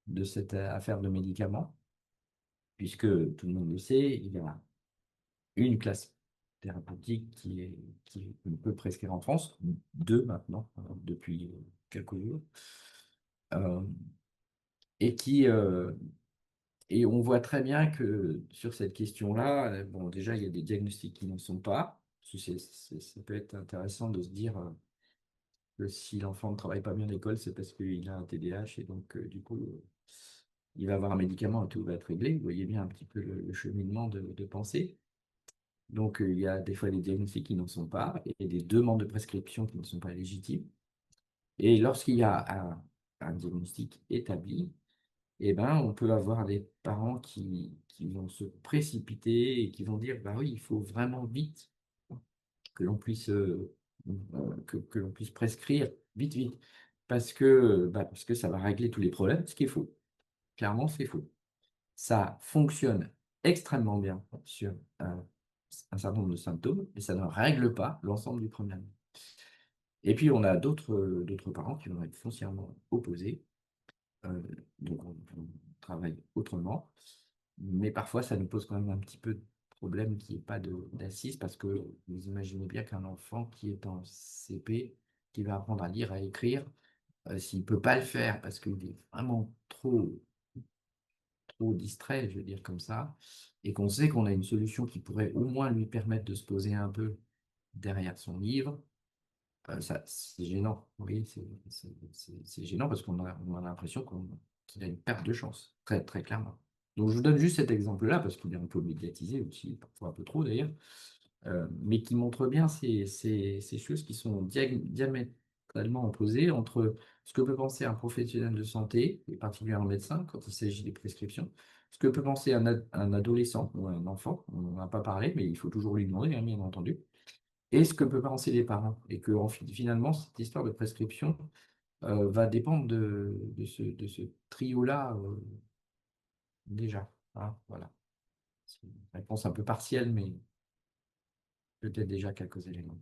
de cette affaire de médicaments. puisque tout le monde le sait, il y a une classe thérapeutique qu'on peut prescrire en France, deux maintenant, depuis quelques jours, euh, et et on voit très bien que sur cette question-là, bon, déjà, il y a des diagnostics qui n'en sont pas. Ça peut être intéressant de se dire que si l'enfant ne travaille pas bien à l'école, c'est parce qu'il a un TDAH et donc, du coup, il va avoir un médicament et tout va être réglé. Vous voyez bien un petit peu le cheminement de pensée. Donc, il y a des fois des diagnostics qui n'en sont pas et des demandes de prescription qui ne sont pas légitimes. Et lorsqu'il y a un diagnostic établi, eh ben, on peut avoir des parents qui vont se précipiter et qui vont dire, bah oui, il faut vraiment vite que l'on puisse, que l'on puisse prescrire vite, vite, parce que ça va régler tous les problèmes, ce qui est faux. Clairement, c'est faux. Ça fonctionne extrêmement bien sur un certain nombre de symptômes, mais ça ne règle pas l'ensemble du problème. Et puis, on a d'autres parents qui vont être foncièrement opposés. Euh, donc, on travaille autrement. Mais parfois, ça nous pose quand même un petit peu de problème qu'il n'y ait pas d'assise, parce que vous imaginez bien qu'un enfant qui est en CP, qui va apprendre à lire, à écrire, s'il ne peut pas le faire parce qu'il est vraiment trop distrait, je veux dire comme ça, et qu'on sait qu'on a une solution qui pourrait au moins lui permettre de se poser un peu derrière son livre, c'est gênant. Oui, c'est gênant parce on a l'impression qu'il a une perte de chance, très, très clairement. Donc, je vous donne juste cet exemple-là parce qu'il est un peu médiatisé aussi, parfois un peu trop d'ailleurs, mais qui montre bien ces choses qui sont diamétralement opposées entre ce que peut penser un professionnel de santé, et particulièrement un médecin, quand il s'agit des prescriptions, ce que peut penser un adolescent ou un enfant, on n'en a pas parlé, mais il faut toujours lui demander, hein, bien entendu, et ce que peuvent penser les parents. Et que finalement, cette histoire de prescription va dépendre de ce trio-là déjà. Hein, voilà. C'est une réponse un peu partielle, mais peut-être déjà quelques éléments.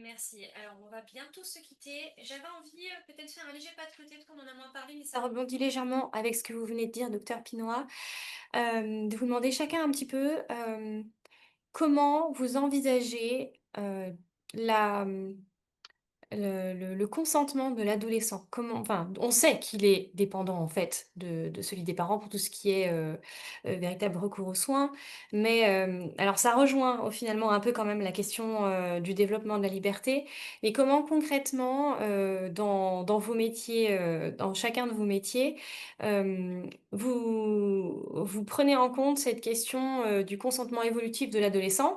Merci. Alors, on va bientôt se quitter. J'avais envie peut-être de faire un léger pas de côté, parce qu'on en a moins parlé, mais ça rebondit légèrement avec ce que vous venez de dire, docteur Pinois. De vous demander chacun un petit peu comment vous envisagez la, le consentement de l'adolescent. Comment, enfin, on sait qu'il est dépendant en fait de celui des parents pour tout ce qui est véritable recours aux soins, mais alors ça rejoint finalement un peu quand même la question du développement de la liberté. Mais comment concrètement dans vos métiers, dans chacun de vos métiers, vous prenez en compte cette question du consentement évolutif de l'adolescent?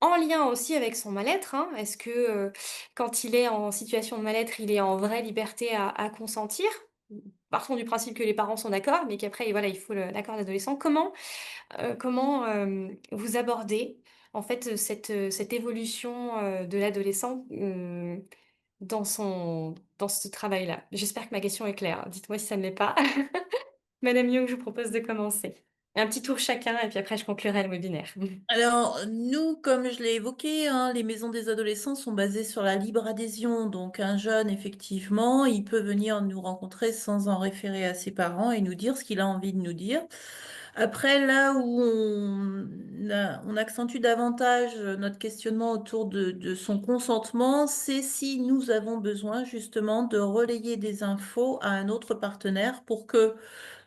En lien aussi avec son mal-être, hein. Est-ce que, quand il est en situation de mal-être, il est en vraie liberté à consentir? Partons du principe que les parents sont d'accord, mais qu'après, voilà, il faut l'accord de l'adolescent. Comment vous abordez, en fait, cette évolution, de l'adolescent, dans ce travail-là? J'espère que ma question est claire. Dites-moi si ça ne l'est pas. Madame Young, je vous propose de commencer. Un petit tour chacun et puis après je conclurai le webinaire. Alors, nous, comme je l'ai évoqué, hein, les maisons des adolescents sont basées sur la libre adhésion. Donc, un jeune, effectivement, il peut venir nous rencontrer sans en référer à ses parents et nous dire ce qu'il a envie de nous dire. Après, là où on accentue davantage notre questionnement autour de son consentement, c'est si nous avons besoin justement de relayer des infos à un autre partenaire pour que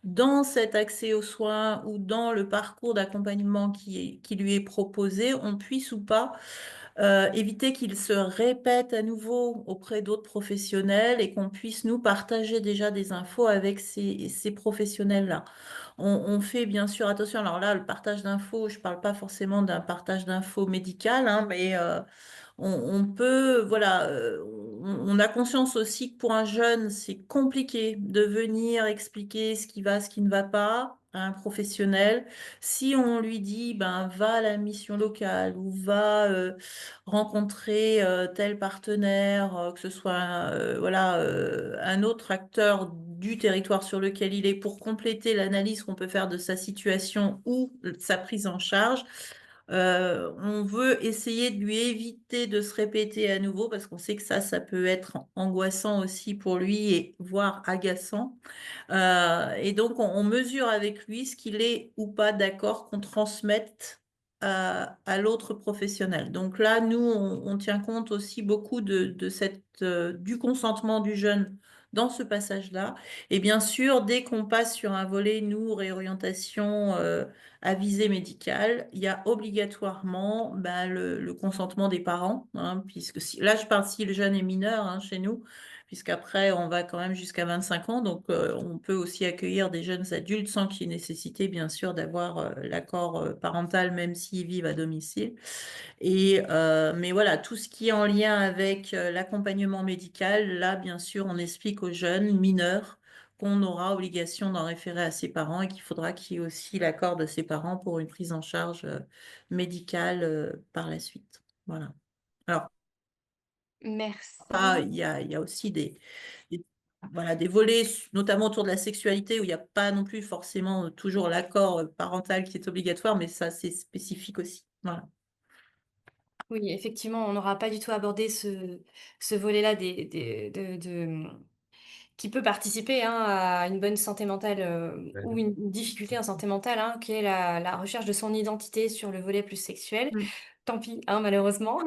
dans cet accès aux soins ou dans le parcours d'accompagnement qui lui est proposé, on puisse ou pas éviter qu'il se répète à nouveau auprès d'autres professionnels et qu'on puisse nous partager déjà des infos avec ces professionnels-là. On fait bien sûr attention. Alors là, le partage d'infos, je ne parle pas forcément d'un partage d'infos médical, hein, mais on peut, voilà, on a conscience aussi que pour un jeune, c'est compliqué de venir expliquer ce qui va, ce qui ne va pas à un professionnel. Si on lui dit, ben, va à la mission locale ou va rencontrer tel partenaire, que ce soit voilà, un autre acteur du territoire sur lequel il est pour compléter l'analyse qu'on peut faire de sa situation ou sa prise en charge, On veut essayer de lui éviter de se répéter à nouveau parce qu'on sait que ça peut être angoissant aussi pour lui et voire agaçant. Et donc, on mesure avec lui ce qu'il est ou pas d'accord qu'on transmette à l'autre professionnel. Donc là, nous, on tient compte aussi beaucoup du consentement du jeune dans ce passage-là. Et bien sûr, dès qu'on passe sur un volet, nous, réorientation à visée médicale, il y a obligatoirement le consentement des parents, hein, puisque là, je parle si le jeune est mineur, hein, chez nous, puisqu'après, on va quand même jusqu'à 25 ans. Donc, on peut aussi accueillir des jeunes adultes sans qu'il y ait nécessité, bien sûr, d'avoir l'accord parental, même s'ils vivent à domicile. Mais voilà, tout ce qui est en lien avec l'accompagnement médical, là, bien sûr, on explique aux jeunes mineurs qu'on aura obligation d'en référer à ses parents et qu'il faudra qu'il y ait aussi l'accord de ses parents pour une prise en charge médicale par la suite. Voilà. Alors, Merci. il y a aussi des- voilà, des volets, notamment autour de la sexualité, où il n'y a pas non plus forcément toujours l'accord parental qui est obligatoire, mais ça, c'est spécifique aussi. Voilà. Oui, effectivement, on n'aura pas du tout abordé ce volet-là qui peut participer, hein, à une bonne santé mentale ou une difficulté en santé mentale, hein, qui est la recherche de son identité sur le volet plus sexuel. Mm. Tant pis, hein, malheureusement.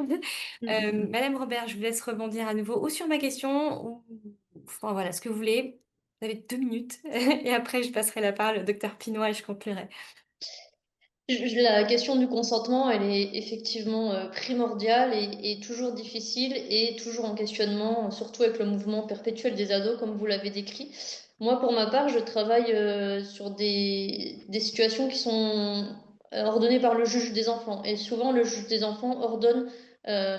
Mm. Madame Robert, je vous laisse rebondir à nouveau ou sur ma question ou enfin, voilà, ce que vous voulez. Vous avez 2 minutes et après je passerai la parole au docteur Pinois et je conclurai. La question du consentement, elle est effectivement primordiale et toujours difficile et toujours en questionnement, surtout avec le mouvement perpétuel des ados, comme vous l'avez décrit. Moi, pour ma part, je travaille sur des situations qui sont ordonnées par le juge des enfants. Et souvent, le juge des enfants ordonne euh,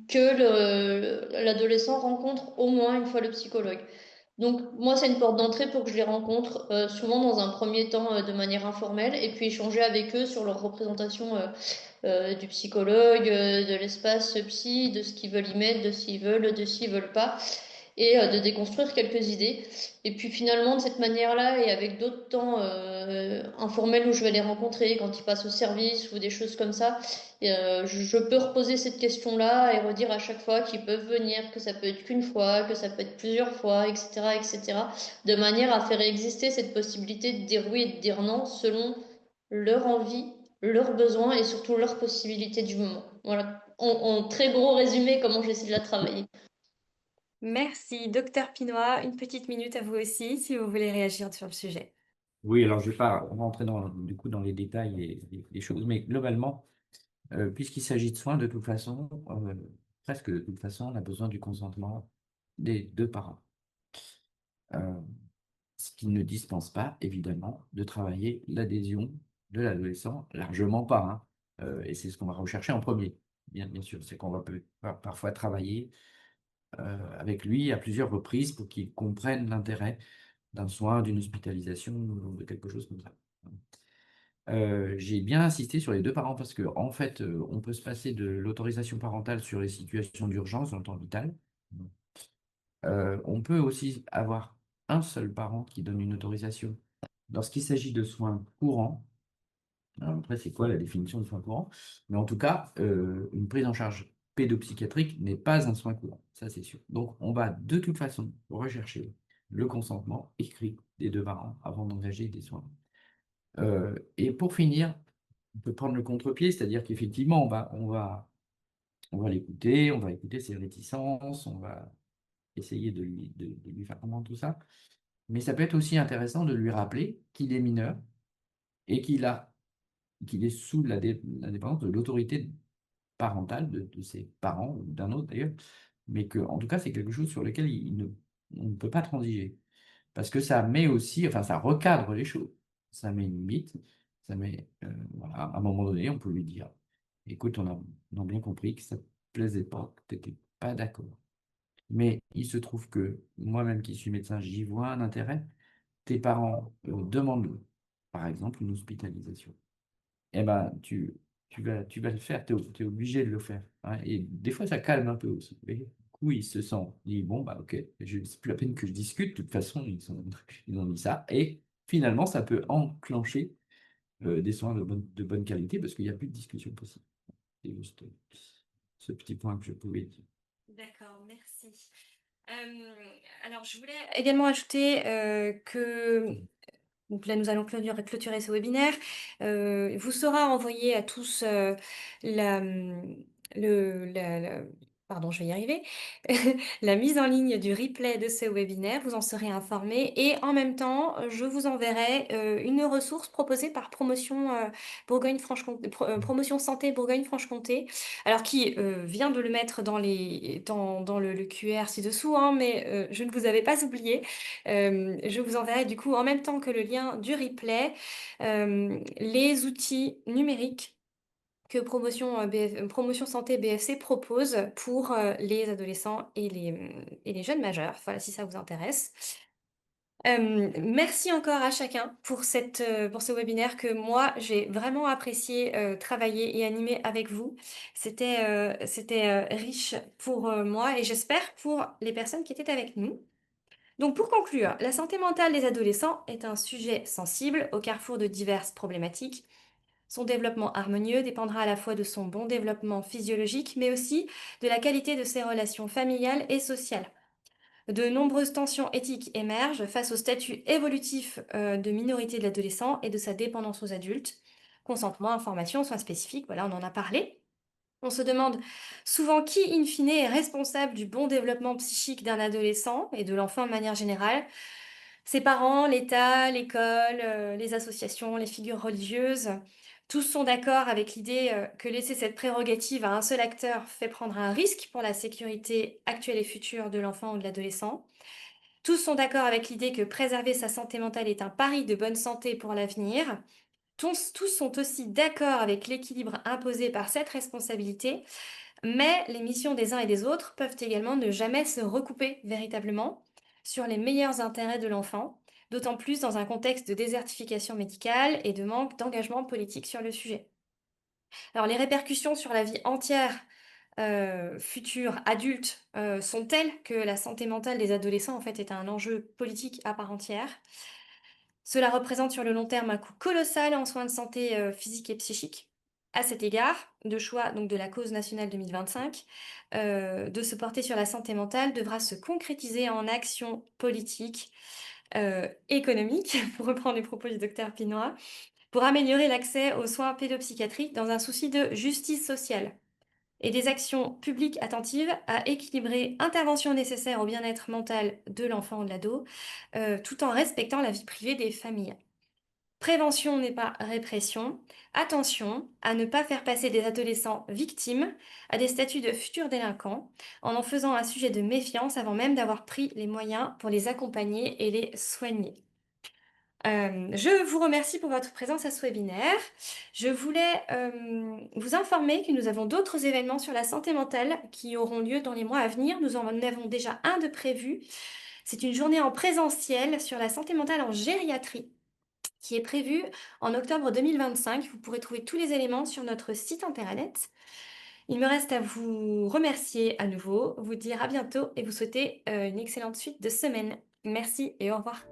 que l'adolescent rencontre au moins une fois le psychologue. Donc moi, c'est une porte d'entrée pour que je les rencontre, souvent dans un premier temps de manière informelle, et puis échanger avec eux sur leur représentation du psychologue, de l'espace psy, de ce qu'ils veulent y mettre, de s'ils veulent, de s'ils veulent pas, et de déconstruire quelques idées. Et puis finalement, de cette manière-là, et avec d'autres temps informels où je vais les rencontrer quand ils passent au service ou des choses comme ça, je peux reposer cette question-là et redire à chaque fois qu'ils peuvent venir, que ça peut être qu'une fois, que ça peut être plusieurs fois, etc., etc., de manière à faire exister cette possibilité de dire oui et de dire non selon leur envie, leurs besoins et surtout leurs possibilités du moment. Voilà, en très gros résumé, comment j'essaie de la travailler. Merci, docteur Pinois. Une petite minute à vous aussi, si vous voulez réagir sur le sujet. Oui, alors je ne vais pas rentrer du coup, dans les détails et les choses, mais globalement, puisqu'il s'agit de soins, de toute façon, presque de toute façon, on a besoin du consentement des deux parents. Euh, Ce qui ne dispense pas, évidemment, de travailler l'adhésion de l'adolescent, largement pas, hein. Et c'est ce qu'on va rechercher en premier, bien sûr. C'est qu'on va parfois travailler avec lui à plusieurs reprises pour qu'il comprenne l'intérêt d'un soin, d'une hospitalisation, ou de quelque chose comme ça. J'ai bien insisté sur les deux parents parce que, en fait, on peut se passer de l'autorisation parentale sur les situations d'urgence dans le temps vital. On peut aussi avoir un seul parent qui donne une autorisation lorsqu'il s'agit de soins courants. Alors après, c'est quoi la définition de soins courants? Mais en tout cas, une prise en charge pédopsychiatrique n'est pas un soin courant, ça c'est sûr. Donc, on va de toute façon rechercher le consentement écrit des deux parents avant d'engager des soins. Et pour finir, on peut prendre le contre-pied, c'est-à-dire qu'effectivement, on va l'écouter, on va écouter ses réticences, on va essayer de lui faire comprendre tout ça. Mais ça peut être aussi intéressant de lui rappeler qu'il est mineur et qu'il est sous la dépendance de l'autorité parentale de ses parents ou d'un autre d'ailleurs, mais que en tout cas c'est quelque chose sur lequel on ne peut pas transiger. Parce que ça met aussi, enfin ça recadre les choses, ça met une limite, ça met, voilà, à un moment donné, on peut lui dire, écoute, on a bien compris que ça ne te plaisait pas, que tu n'étais pas d'accord. Mais il se trouve que moi-même qui suis médecin, j'y vois un intérêt. Tes parents demandent, par exemple, une hospitalisation. Eh ben, tu vas le faire, tu es obligé de le faire, hein. Et des fois, ça calme un peu aussi. Et du coup, il se sent, il dit, bon, bah, ok, c'est plus la peine que je discute, de toute façon, ils ont dit ça. Et finalement, ça peut enclencher des soins de bonne qualité, parce qu'il n'y a plus de discussion possible. C'est juste ce petit point que je pouvais dire. D'accord, merci. Alors, je voulais également ajouter que donc là, nous allons clôturer ce webinaire. Vous sera envoyé à tous la, pardon, je vais y arriver. La mise en ligne du replay de ce webinaire. Vous en serez informés. Et en même temps, je vous enverrai une ressource proposée par Promotion Bourgogne-Franche-Comté, Promotion Santé Bourgogne-Franche-Comté. Alors, qui vient de le mettre dans le QR ci-dessous, hein, mais je ne vous avais pas oublié. Je vous enverrai du coup en même temps que le lien du replay, les outils numériques que Promotion Santé BFC propose pour les adolescents et les jeunes majeurs. Voilà, si ça vous intéresse. Merci encore à chacun pour pour ce webinaire que moi, j'ai vraiment apprécié travailler et animer avec vous. C'était riche pour moi et j'espère pour les personnes qui étaient avec nous. Donc pour conclure, la santé mentale des adolescents est un sujet sensible au carrefour de diverses problématiques. Son développement harmonieux dépendra à la fois de son bon développement physiologique, mais aussi de la qualité de ses relations familiales et sociales. De nombreuses tensions éthiques émergent face au statut évolutif de minorité de l'adolescent et de sa dépendance aux adultes. Consentement, information, soins spécifiques, voilà, on en a parlé. On se demande souvent qui, in fine, est responsable du bon développement psychique d'un adolescent et de l'enfant de manière générale. Ses parents, l'État, l'école, les associations, les figures religieuses, tous sont d'accord avec l'idée que laisser cette prérogative à un seul acteur fait prendre un risque pour la sécurité actuelle et future de l'enfant ou de l'adolescent. Tous sont d'accord avec l'idée que préserver sa santé mentale est un pari de bonne santé pour l'avenir. Tous sont aussi d'accord avec l'équilibre imposé par cette responsabilité, mais les missions des uns et des autres peuvent également ne jamais se recouper véritablement sur les meilleurs intérêts de l'enfant, d'autant plus dans un contexte de désertification médicale et de manque d'engagement politique sur le sujet. Alors les répercussions sur la vie entière future adulte sont telles que la santé mentale des adolescents en fait est un enjeu politique à part entière. Cela représente sur le long terme un coût colossal en soins de santé physique et psychique. À cet égard, de choix donc de la cause nationale 2025, de se porter sur la santé mentale devra se concrétiser en actions politiques, économiques, pour reprendre les propos du docteur Pinoy, pour améliorer l'accès aux soins pédopsychiatriques dans un souci de justice sociale et des actions publiques attentives à équilibrer interventions nécessaires au bien-être mental de l'enfant ou de l'ado, tout en respectant la vie privée des familles. Prévention n'est pas répression. Attention à ne pas faire passer des adolescents victimes à des statuts de futurs délinquants en faisant un sujet de méfiance avant même d'avoir pris les moyens pour les accompagner et les soigner. Je vous remercie pour votre présence à ce webinaire. Je voulais vous informer que nous avons d'autres événements sur la santé mentale qui auront lieu dans les mois à venir. Nous en avons déjà un de prévu. C'est une journée en présentiel sur la santé mentale en gériatrie qui est prévue en octobre 2025. Vous pourrez trouver tous les éléments sur notre site internet. Il me reste à vous remercier à nouveau, vous dire à bientôt et vous souhaiter une excellente suite de semaine. Merci et au revoir.